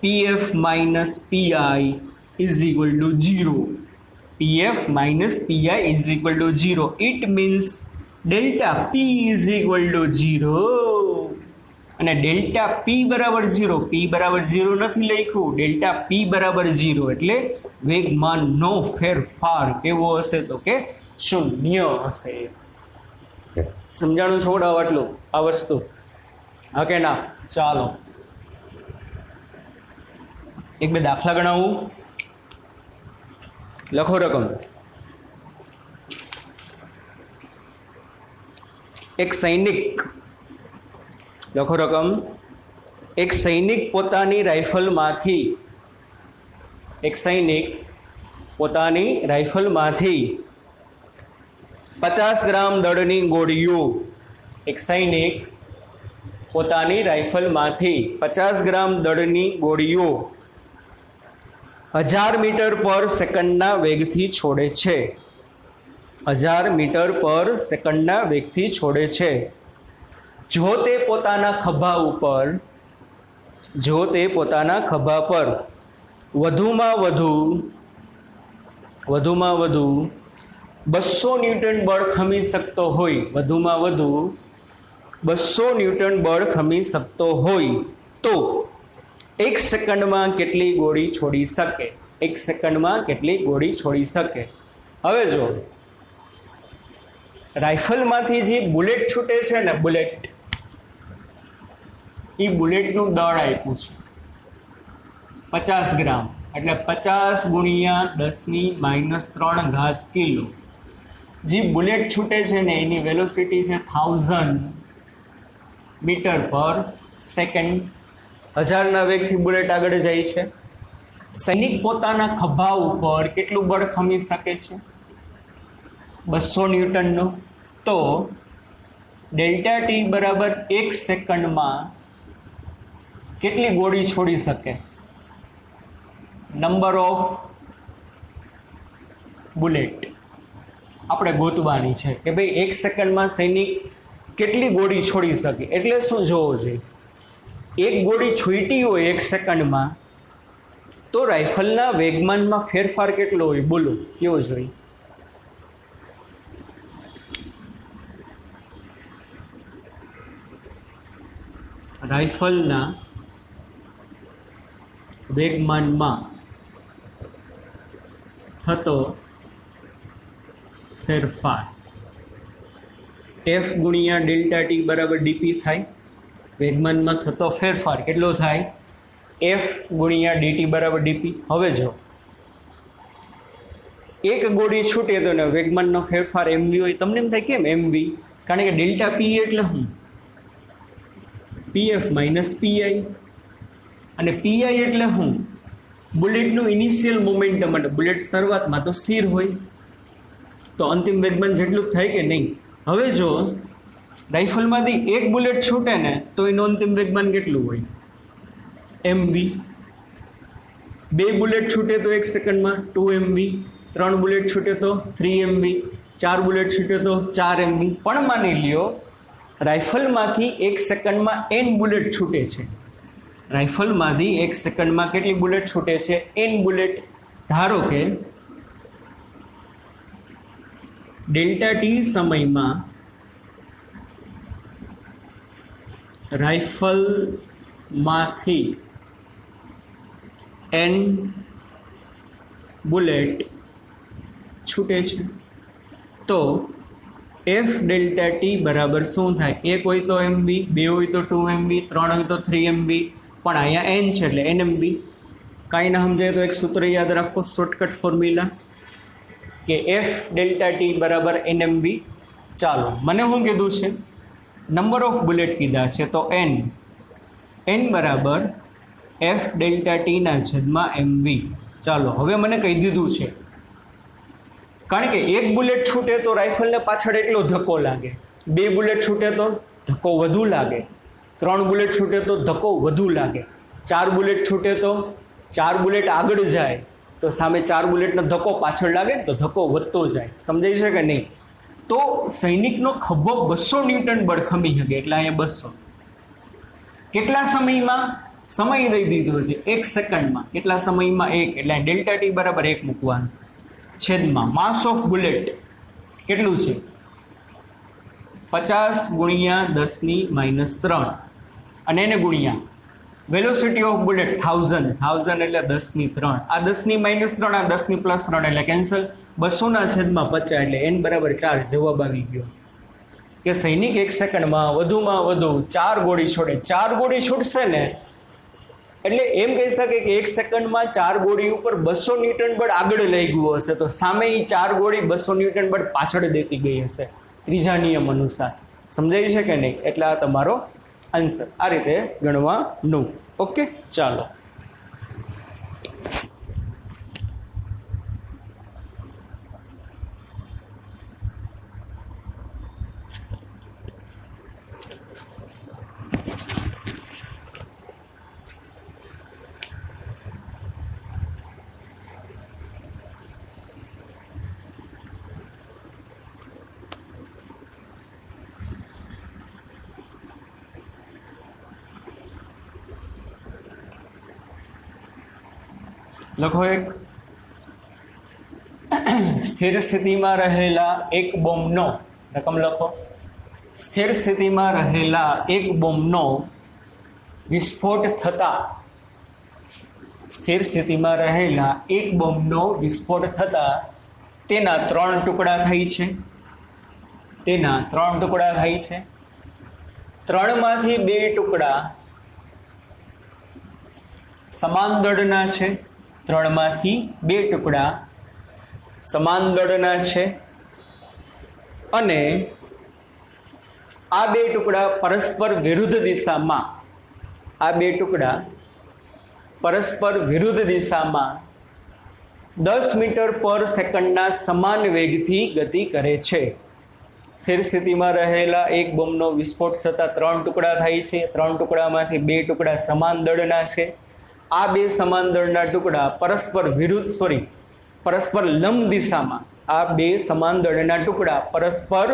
pf minus pi is equal two 0. pf minus pi is equal two 0. It means delta p is equal two 0. અને delta p બરાબર 0, p બરાબર 0 નથી લખ્યું, delta p બરાબર 0 એટલે વેગમાનનો ફેરફાર કેવો હશે? તો કે શૂન્ય હશે. સમજાણું છોડાવ આટલું આ વસ્તુ? હા કે ના? ચાલો એક બે દાખલા ગણાવું. લખો રકમ. એક સૈનિક, લખો રકમ. એક સૈનિક પોતાની રાઇફલમાંથી 50 ગ્રામ દળની ગોળીઓ, એક સૈનિક પોતાની રાઇફલમાંથી 50 ગ્રામ દળની ગોળીઓ 1000 મીટર પર સેકન્ડના વેગથી છોડે છે. 1000 મીટર પર સેકન્ડના વેગથી છોડે છે. જો તે પોતાના ખભા પર વધુમાં વધુ 200 ન્યૂટન બળ ખમી શકતો હોય, વધુમાં વધુ 200 ન્યૂટન બળ ખમી શકતો હોય તો 1 સેકન્ડમાં કેટલી ગોળી છોડી શકે? 1 સેકન્ડમાં કેટલી ગોળી છોડી શકે? હવે જો રાઇફલમાંથી જે બુલેટ છૂટે છે ને, બુલેટ, એ બુલેટનું દળ આપ્યું છે 50 ગ્રામ, એટલે 50 ગુણ્યા 10⁻³ કિલો. જે બુલેટ છૂટે છે ને એની વેલોસિટી છે 1000 મીટર પર સેકન્ડ. 1000ના વેગથી બુલેટ આગળ જાય છે. સૈનિક પોતાના ખભા ઉપર કેટલું બળ ખમી શકે છે? 200 ન્યૂટનનું. તો ડેલ્ટા ટી બરાબર 1 સેકન્ડમાં કેટલી ગોળી છોડી શકે? નંબર ઓફ બુલેટ આપણે ગોતવાની છે કે ભાઈ 1 સેકન્ડમાં સૈનિક કેટલી ગોળી છોડી શકે. એટલે શું જોવું જોઈએ? એક ગોળી છૂટી હોય 1 સેકન્ડમાં તો રાઇફલના વેગમાનમાં ફેરફાર કેટલો હોય? બોલો, કેવો જોઈએ? રાઇફલના વેગમાનમાં થતો ફેરફાર F ગુણ્યા ડેલ્ટા ટી બરાબર ડીપી થાય. વેગમાનમાં થતો ફેરફાર કેટલો થાય? F ગુણ્યા ડીટી બરાબર ડીપી. હવે જો એક ગોળી છૂટે તો ને વેગમાનનો ફેરફાર એમવી હોય. તમને એમ થાય કેમ એમવી? કારણ કે ડેલ્ટા પી એટલે શું? PF minus PI. અને પીઆઈ એટલે શું? બુલેટનું ઇનિશિયલ મોમેન્ટમ. એટલે બુલેટ શરૂઆતમાં તો સ્થિર હોય, તો અંતિમ વેગમાન જેટલું જ થાય કે નહીં? હવે જો રાઇફલમાંથી એક બુલેટ છૂટે ને તો એનું અંતિમ વેગમાન કેટલું હોય? એમવી. 2 બુલેટ છૂટે તો 1 સેકન્ડમાં 2 એમવી. 3 બુલેટ છૂટે તો 3 એમવી. 4 બુલેટ છૂટે તો 4 એમવી. પણ માની લ્યો રાઇફલમાંથી 1 સેકન્ડમાં n બુલેટ છૂટે છે. રાઇફલમાંથી 1 સેકન્ડમાં કેટલી બુલેટ છૂટે છે? n bullet. ધારો કે ડેલ્ટા ટી સમયમાં રાઇફલમાંથી n બુલેટ છૂટે છે તો એફ ડેલ્ટા ટી બરાબર શું થાય? 1 હોય તો એમવી, 2 હોય તો 2 એમવી, 3 હોય તો 3 એમવી, પણ અહીંયા એન છે એટલે એન એમવી. કાંઈ ના સમજાય તો એક સૂત્ર યાદ રાખો, શોર્ટકટ ફોર્મ્યુલા, કે એફ ડેલ્ટા ટી બરાબર એન એમવી. ચાલો, મને શું કીધું છે? નંબર ઓફ બુલેટ કીધા છે, તો એન બરાબર એફ ડેલ્ટા ટીના છેદમાં એમવી. ચાલો, હવે મને કહી દીધું છે, કારણ કે એક બુલેટ છૂટે તો રાઇફલને પાછળ એટલો ધક્કો લાગે, 2 બુલેટ છૂટે તો ધક્કો વધુ લાગે, 3 બુલેટ છૂટે તો ધક્કો વધુ લાગે, 4 બુલેટ છૂટે તો 4 બુલેટ આગળ જાય તો સામે 4 બુલેટનો ધક્કો પાછળ લાગે તો ધક્કો વધતો જાય. સમજાય છે કે નહીં? તો સૈનિકનો ખભો 200 ન્યૂટન બળ ખમી શકે, એટલે અહીંયા 200. કેટલા સમયમાં? સમય દઈ દીધો છે 1 સેકન્ડમાં. કેટલા સમયમાં? 1. એટલે ડેલ્ટા ટી બરાબર 1 મૂકવાનું, છેદમાં માસ ઓફ બુલેટ કેટલું છે? 50 ગુણ્યા 10 - 3, અને એને ગુણ્યા વેલોસિટી ઓફ બુલેટ 1000 એટલે 10 - 3. આ 10 - 3, આ 10 + 3 એટલે કેન્સલ. 200/50 એટલે n બરાબર 4. જવાબ આવી ગયો કે સૈનિક 1 સેકન્ડમાં વધુમાં વધુ 4 ગોળી છોડે. 4 ગોળી છૂટશે ને એટલે એમ કહી શકે કે 1 સેકન્ડમાં 4 ગોળી ઉપર 200 ન્યૂટન બળ આગળ લઈ ગયું હશે, તો સામે એ 4 ગોળી 200 ન્યૂટન બળ પાછળ દેતી ગઈ હશે, ત્રીજા નિયમ અનુસાર. સમજાય છે કે નહીં? એટલે આ તમારો આન્સર. આ રીતે ગણવાનું. ઓકે, ચાલો. લખો એક. સ્થિર સ્થિતિમાં રહેલા એક બોમ્બનો રકમ લખો. સ્થિર સ્થિતિમાં રહેલા એક બોમ્બનો વિસ્ફોટ થતા, સ્થિર સ્થિતિમાં રહેલા એક બોમ્બનો વિસ્ફોટ થતા તેના 3 ટુકડા થાય છે. તેના 3 ટુકડા થાય છે. 3માંથી 2 ટુકડા સમાન દળના છે. 3માંથી 2 ટુકડા સમાન દળના છે, અને આ 2 ટુકડા પરસ્પર વિરુદ્ધ દિશામાં, આ 2 ટુકડા પરસ્પર વિરુદ્ધ દિશામાં 10 મીટર પર સેકન્ડના સમાન વેગથી ગતિ કરે છે. સ્થિર સ્થિતિમાં રહેલા એક બોમ્બનો વિસ્ફોટ થતાં 3 ટુકડા થાય છે. 3 ટુકડામાંથી 2 ટુકડા સમાન દળના છે. આ 2 સમાન દળના ટુકડા પરસ્પર લંબ દિશામાં, આ 2 સમાન દળના ટુકડા પરસ્પર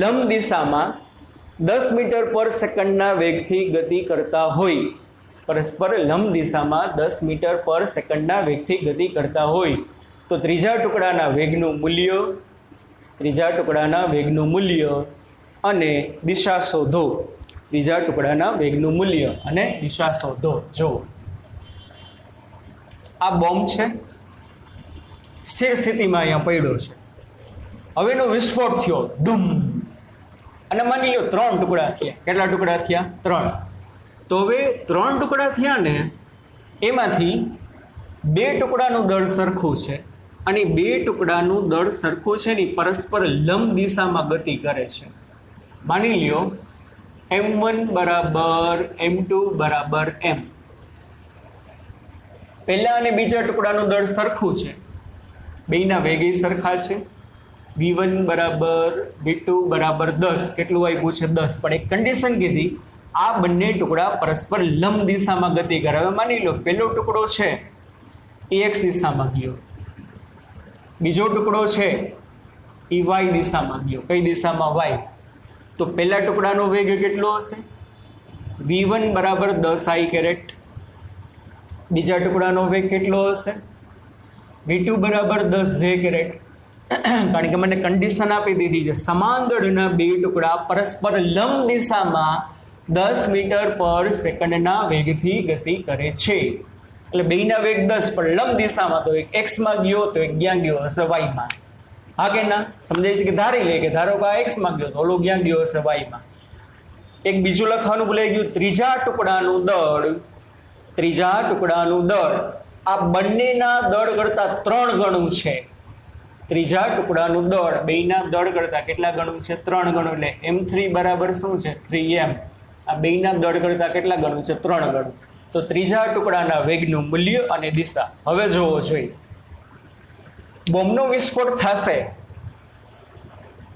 લંબ દિશામાં 10 મીટર પર સેકન્ડના વેગથી ગતિ કરતા હોય, પરસ્પર લંબ દિશામાં 10 મીટર પર સેકન્ડના વેગથી ગતિ કરતા હોય, તો ત્રીજા ટુકડાના વેગનું મૂલ્ય અને દિશા શોધો. ત્રીજા ટુકડાના વેગનું મૂલ્ય અને દિશા શોધો. જો આ બોમ્બ છે, સ્થિર સ્થિતિમાં અહીંયા પડ્યો છે. હવે એનો વિસ્ફોટ થયો, ડૂમ, અને માની લો 3 ટુકડા થયા. કેટલા ટુકડા થયા? 3. તો હવે 3 ટુકડા થયા ને, એમાંથી 2 ટુકડાનું દળ સરખું છે, અને 2 ટુકડાનું દળ સરખું છે ને પરસ્પર લંબ દિશામાં ગતિ કરે છે. માની લ્યો m1 બરાબર m2 બરાબર m. પહેલા અને બીજા ટુકડાનું દળ સરખું છે, બેયના વેગી સરખા છે. v1 બરાબર v2 બરાબર 10. કેટલું આપ્યું છે? 10. પણ એક કન્ડિશન કીધી, આ બંને ટુકડા પરસ્પર લંબ દિશામાં ગતિ કરે. હવે માની લો પહેલો ટુકડો છે એ x દિશામાં ગયો, બીજો ટુકડો છે એ y દિશામાં ગયો. કઈ દિશામાં? y. તો પહેલા ટુકડાનો વેગ કેટલો હશે? v1 બરાબર 10 i કેરેટ. બીજા ટુકડાનો વેગ કેટલો હશે? v2 બરાબર 10 j કેરેટ. કારણ કે મને કન્ડિશન આપી દીધી છે, સમાન દળના 2 ટુકડા પરસ્પર લંબ દિશામાં 10 મીટર પર સેકન્ડના વેગથી ગતિ કરે છે. એટલે બેયના વેગ 10, પણ લંબ દિશામાં, તો એક x માં ગયો તો એક ક્યાં ગયો હશે? y માં. હા કે ના? સમજાય છે કે ધારી લે કે ધારો કે આ x માં ગયો તો ઓલો ક્યાં ગયો હશે y માં. એક બીજું લખવાનું ભૂલાઈ ગયું, ત્રીજા ટુકડાનું દળ આ બંનેના દળ કરતા 3 ગણું છે. ત્રીજા ટુકડાનું દળ બેયના દળ કરતા કેટલા ગણું છે? 3 ગણું. એટલે m3 બરાબર શું છે? 3m. આ બેયના દળ કરતા કેટલા ગણું છે? 3 ગણું. તો ત્રીજા ટુકડાના વેગનું મૂલ્ય અને દિશા હવે જોવો જોઈએ. બોમ્બનો વિસ્ફોટ થશે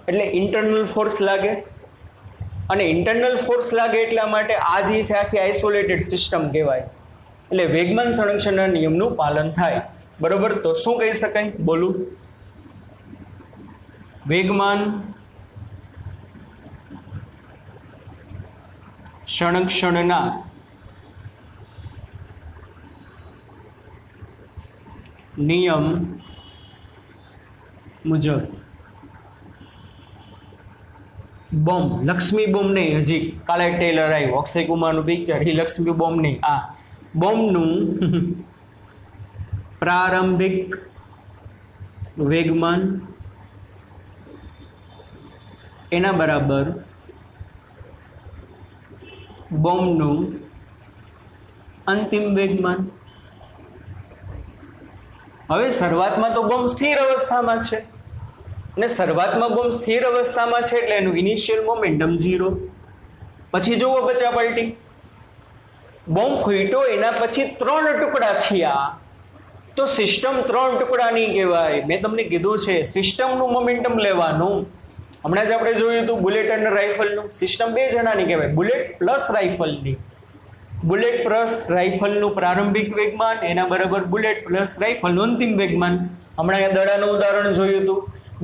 એટલે ઇન્ટરનલ ફોર્સ લાગે, અને ઇન્ટરનલ ફોર્સ લાગે એટલા માટે આ જે છે આખી આઇસોલેટેડ સિસ્ટમ કહેવાય. એટલે વેગમાન સંરક્ષણના નિયમનું પાલન થાય. બરોબર? તો શું કહી શકાય? બોલું. વેગમાન સંરક્ષણના નિયમ મુજબ બોમ્બ, લક્ષ્મી બોમ્બ નહીં, હજી કાલે ટેલર આવ્યું અક્ષય કુમારનું પિક્ચર, એ લક્ષ્મી બોમ્બ નહીં, આ બોમ્બનું પ્રારંભિક વેગમાન એના બરાબર બોમ્બનું અંતિમ વેગમાન. હવે શરૂઆતમાં તો બોમ્બ સ્થિર અવસ્થામાં છે, અને શરૂઆતમાં બોમ્બ સ્થિર અવસ્થામાં છે એટલે એનું ઇનિશિયલ મોમેન્ટમ 0. પછી જુઓ બચા પલટી, બોમ્બ ફૂટ્યો એના પછી 3 ટુકડા થયા, તો સિસ્ટમ 3 ટુકડાની કહેવાય. મેં તમને કીધું છે સિસ્ટમનું મોમેન્ટમ લેવાનું. હમણાં જ આપણે જોયું હતું બુલેટ અને રાઇફલનું. સિસ્ટમ 2 જણાની કહેવાય, બુલેટ પ્લસ રાઇફલની. બુલેટ પ્લસ રાઇફલનું પ્રારંભિક વેગમાન એના બરાબર બુલેટ પ્લસ રાઇફલનું અંતિમ વેગમાન. હમણાં દડાનું ઉદાહરણ જોયું હતું,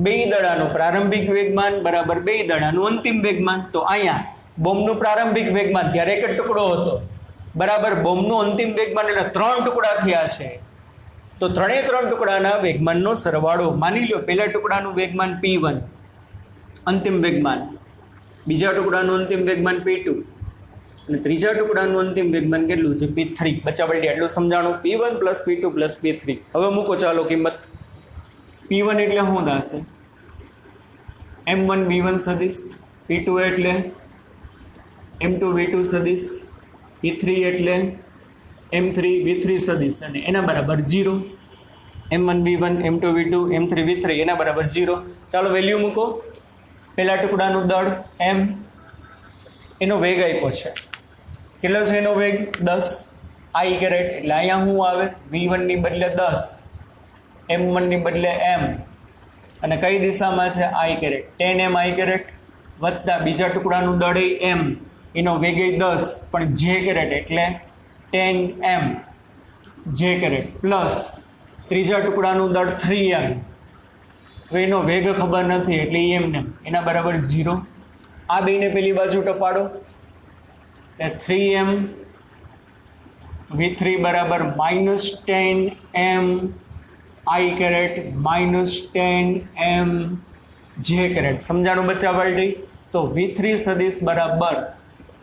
2 દડાનું પ્રારંભિક વેગમાન બરાબર 2 દડાનું અંતિમ વેગમાન. તો અહીંયા બોમ્બનું પ્રારંભિક વેગમાન ત્યારે 1 જ ટુકડો હતો બરાબર બોમ્બનું અંતિમ વેગમાન એટલે 3 ટુકડા થયા છે. તો 3 ટુકડાના વેગમાનનો સરવાળો માની લો, પહેલા ટુકડાનું વેગમાન p1 અંતિમ વેગમાન, બીજા ટુકડાનું અંતિમ વેગમાન p2 અને ત્રીજા ટુકડાનું અંતિમ વેગમાન કેટલું છે? p3. બચ્ચા પલટી એટલું સમજાણું. p1 + p2 + p3. હવે મૂકો ચાલો કિંમત. p1 એટલે શું થશે? m1 v1 સદિશ, p2 એટલે m2 v2 સદિશ, p3 એટલે m3 v3 સદિશ, અને એના બરાબર 0. m1 v1 m2 v2 m3 v3 એના બરાબર 0. ચાલો વેલ્યુ મૂકો. પહેલા ટુકડાનું દળ m, એનો વેગ આપ્યો છે. કેટલો છે એનો વેગ? 10 i કેરેટ. એટલે અહીંયા શું આવે? v1 ની બદલે 10, m1 ની બદલે m, અને કઈ દિશામાં છે? i caret. 10m i caret વત્તા બીજા ટુકડાનું દળ m, એનો વેગ 10 પણ j કેરેટ એટલે 10m j કેરેટ પ્લસ ત્રીજા ટુકડાનું દળ 3m, હવે એનો વેગ ખબર નથી એટલે એમને એના બરાબર 0. આ બેને પેલી બાજુ ટપાડો એટલે 3m v3 બરાબર -10m i caret -10m j caret. સમજાણું બચ્ચા પાર્ટી? તો v3 સદિશ બરાબર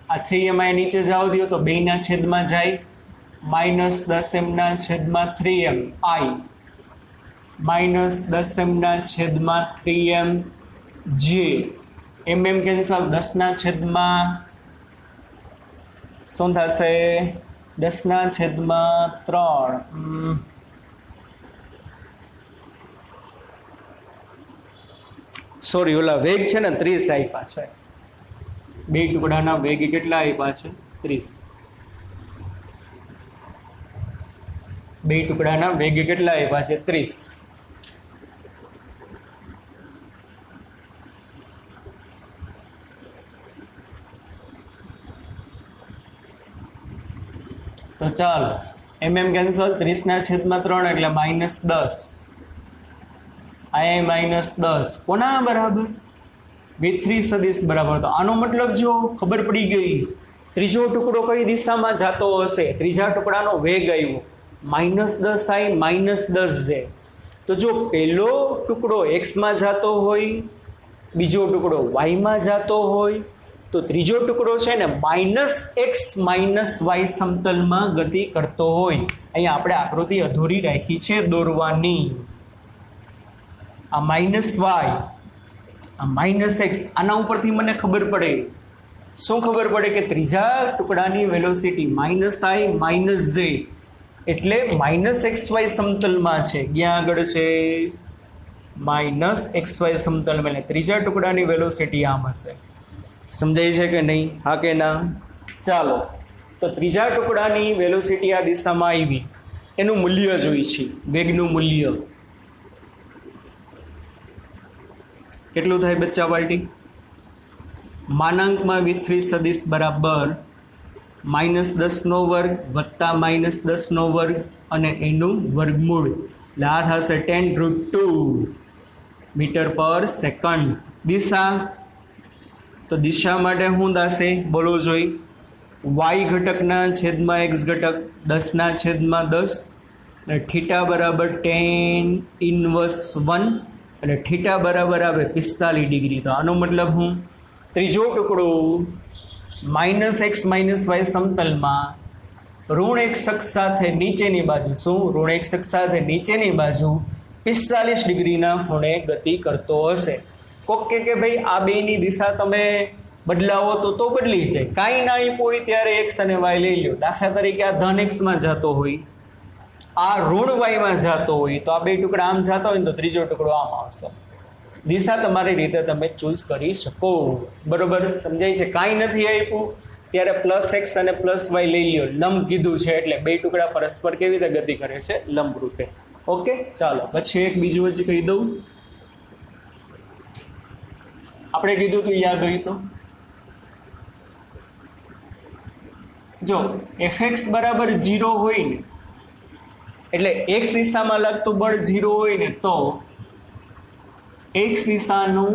આ 3m આ નીચે જાવ દો તો 2 ના છેદમાં જાય, -10m ના છેદમાં 3m i -10m ના છેદમાં 3m j, mm કેન્સલ, 10 ના છેદમાં શું થશે? 10 ના છેદમાં 3. સોરી, ઓલા વેગ છે ને 30 આપ્યા છે. 2 ટુકડાના વેગ કેટલા આપ્યા છે? 30. 2 ટુકડાના વેગ કેટલા આપ્યા છે? 30. તો ચાલો mm કેન્સલ, 30 ના છેદમાં 3 એટલે -10, I -10 કોના બરાબર? v3 સદિશ બરાબર. તો આનો મતલબ જો ખબર પડી ગઈ, ત્રીજો ટુકડો કઈ દિશામાં જતો હશે? ત્રીજા ટુકડાનો વેગ આવ્યો -10i -10j. તો જો પહેલો ટુકડો x માં જતો હોય, બીજો ટુકડો y માં જતો હોય, તો ત્રીજો ટુકડો છે ને -x -y સમતલમાં ગતિ કરતો હોય. અહીંયા આપણે આકૃતિ અધૂરી રાખી છે દોરવાની. આ માઇનસ વાય, આ માઇનસ એક્સ. આના ઉપરથી મને ખબર પડે, શું ખબર પડે કે ત્રીજા ટુકડાની વેલોસિટી માઇનસ આઈ માઇનસ જે, એટલે માઇનસ એક્સ વાય સમતલમાં છે. ક્યાં આગળ છે? માઇનસ એક્સ વાય સમતલમાં. એટલે ત્રીજા ટુકડાની વેલોસિટી આમ હશે. સમજાય છે કે નહીં? હા કે ના? ચાલો, તો ત્રીજા ટુકડાની વેલોસિટી આ દિશામાં આવી, એનું મૂલ્ય જોઈ છે. વેગનું મૂલ્ય કેટલું થાય બચ્ચા પાર્ટી? માનાંકમાં V3 સદિશ બરાબર -10 વર્ગ વત્તા -10 વર્ગ અને એનું વર્ગમૂળ, એટલે આ થશે 10√2 મીટર પર સેકન્ડ. દિશા, તો દિશા માટે શું થશે બોલો જોઈ? વાય ઘટકના છેદમાં એક્સ ઘટક 10 ના છેદમાં 10, અને થીટા બરાબર tan ઇન્વર્સ 1, એટલે થીટા બરાબર આવે 45 ડિગ્રી. તો આનો મતલબ હું ત્રીજો ટુકડો -x -y સમતલમાં ઋણ x અક્ષ સાથે નીચેની બાજુ, શું ઋણ x અક્ષ સાથે નીચેની બાજુ 45 ડિગ્રીના ખૂણે ગતિ કરતો હશે. કોક કે ભાઈ આ બેની દિશા તમે બદલાવો તો બદલી જાય. કાંઈ ના આપ્યું હોય ત્યારે x અને y લઈ લો. દાખલા તરીકે આ ધન x માં જતો હોય, આ ઋણ y માં જતો હોય, તો આ બે ટુકડા આમ જતા હોય ને તો ત્રીજો ટુકડો આમ આવશે. દિશા તમારી રીતે તમે ચૂઝ કરી શકો. બરોબર સમજાય છે? કાંઈ નથી આપ્યું ત્યારે +x અને +y લઈ લ્યો. લંબ કીધું છે એટલે બે ટુકડા પરસ્પર કેવી રીતે ગતિ કરે છે? લંબ રૂપે. ઓકે, ચાલો પછી એક બીજું હજી કહી દઉં. આપણે કીધું તું, યાદ હોય તો જો fx બરાબર 0 હોય ને, એટલે x દિશામાં લાગતું બળ 0 હોય ને, તો x દિશાનું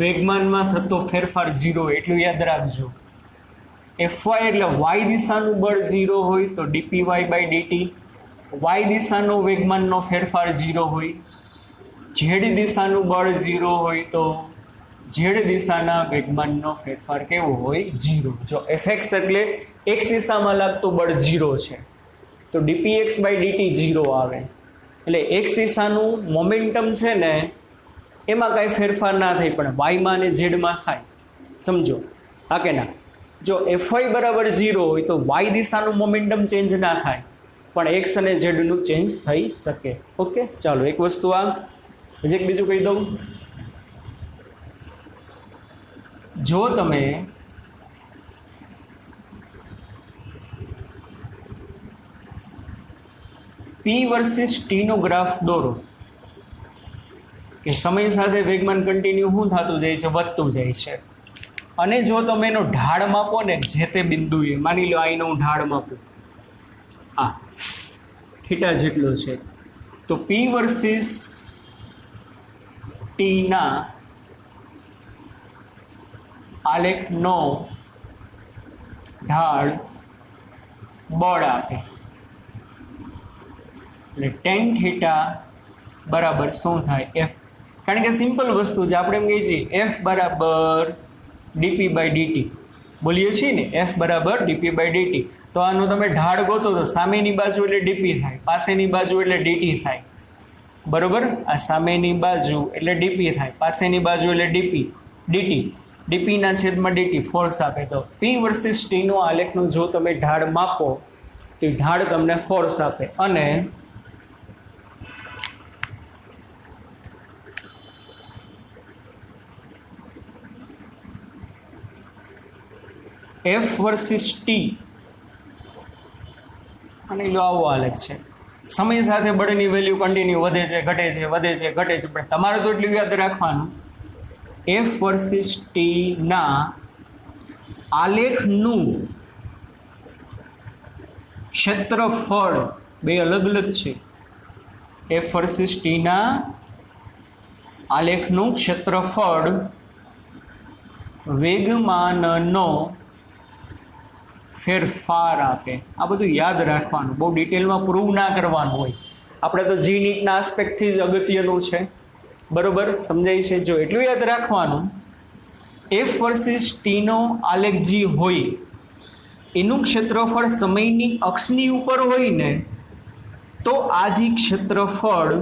વેગમાનમાં થતો ફેરફાર 0, એટલું યાદ રાખજો. fy એટલે y દિશાનું બળ 0 હોય તો dpy/dt, y દિશાનો વેગમાનનો ફેરફાર 0 હોય. z દિશાનું બળ 0 હોય તો z દિશાના વેગમાનનો ફેરફાર કેવો હોય? 0. જો fx એટલે x દિશામાં લાગતું બળ 0 છે તો dpx/dt 0 આવે. એટલે x દિશાનું મોમેન્ટમ છે ને એમાં કાંઈ ફેરફાર ના થાય, પણ વાયમાં અને ઝેડમાં થાય. સમજો હા કે ના? જો fy બરાબર 0 હોય તો વાય દિશાનું મોમેન્ટમ ચેન્જ ના થાય, પણ એક્સ અને ઝેડનું ચેન્જ થઈ શકે. ઓકે, ચાલો એક વસ્તુ આ હજી એક બીજું કહી દઉં. જો તમે P વર્સિસ T નો ગ્રાફ દોરો કે સમય સાથે વેગમાન કન્ટિન્યુ શું થતું જાય છે? વધતું જાય છે. અને જો તમે એનો ઢાળ માપો ને જે તે બિંદુએ, માની લો અહીંનો હું ઢાળ માપું, આ થીટા જેટલો છે, તો P વર્સિસ T ના આલેખનો ઢાળ બળ આપે, એટલે tan થીટા બરાબર શું થાય? F. કારણ કે સિમ્પલ વસ્તુ છે, આપણે એમ કહીએ છીએ F બરાબર dp/dt, બોલીએ છીએ ને F બરાબર dp/dt. તો આનો તમે ઢાળ ગોતો તો સામેની બાજુ એટલે dp થાય, પાસેની બાજુ એટલે dt થાય. બરોબર? આ સામેની બાજુ એટલે dp થાય, પાસેની બાજુ એટલે dt. dp ના છેદમાં dt ફોર્સ આપે. તો P વર્સિસ T નો આલેખનો જો તમે ઢાળ માપો તો ઢાળ તમને ફોર્સ આપે. અને F વર્સિસ T, અને લો આવો આલેખ છે. સમય સાથે બળની વેલ્યુ કન્ટિન્યુ વધે છે, ઘટે છે, વધે છે, ઘટે છે, પણ તમારે તો એટલું યાદ રાખવાનું F વર્સિસ T ના આલેખનું ક્ષેત્રફળ બે અલગ અલગ છે. F વર્સિસ T ના આલેખનું ક્ષેત્રફળ વેગમાનનો ફેરફાર આપે. આ બધું યાદ રાખવાનું, બહુ ડિટેલમાં પ્રૂવ ના કરવાનું હોય. આપણે તો જી નીટના આસ્પેક્ટથી જ અગત્યનું છે. બરોબર સમજાય છે? જો એટલું યાદ રાખવાનું, F વર્સિસ T નો આલેખ જી હોય એનું ક્ષેત્રફળ સમયની અક્ષની ઉપર હોય ને, તો આ જી ક્ષેત્રફળ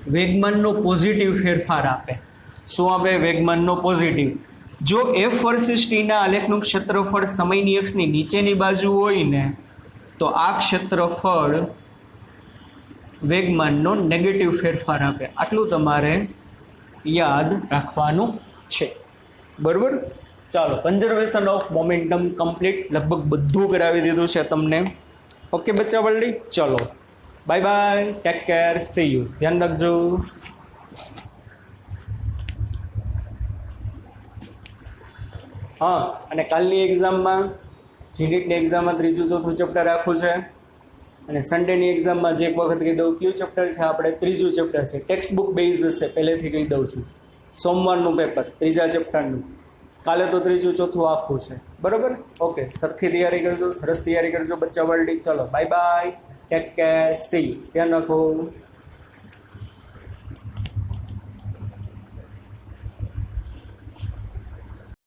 વેગમાનનો પોઝિટિવ ફેરફાર આપે. શું આપે? વેગમાનનો પોઝિટિવ. જો એફ વર્સિસ ટીના આલેખનું ક્ષેત્રફળ સમયની અક્ષની નીચેની બાજુ હોય ને તો આ ક્ષેત્રફળ વેગમાનનો નેગેટિવ ફેરફાર આપે. આટલું તમારે યાદ રાખવાનું છે. બરોબર? ચાલો, કન્ઝર્વેશન ઓફ મોમેન્ટમ કમ્પ્લીટ. લગભગ બધું કરાવી દીધું છે તમને. ઓકે બચ્ચા વર્લ્ડી, ચલો bye bye, take care, C you. ધ્યાન રાખજો. હા, અને કાલની એક્ઝામમાં જીનીટની એક્ઝામમાં ત્રીજું ચોથું ચેપ્ટર રાખવું છે, અને સન્ડેની એક્ઝામમાં જે એક વખત કહી દઉં કયું ચેપ્ટર છે, આપણે ત્રીજું ચેપ્ટર છે. ટેક્સ્ટ બુક બેઝ હશે, પહેલેથી કહી દઉં છું. સોમવારનું પેપર ત્રીજા ચેપ્ટરનું. કાલે તો ત્રીજું ચોથું આખું છે. બરાબર? ઓકે, સરખી તૈયારી કરજો, સરસ તૈયારી કરજો બચ્ચા વર્લ્ડી. ચલો bye bye, take care, C you. ધ્યાન રાખો.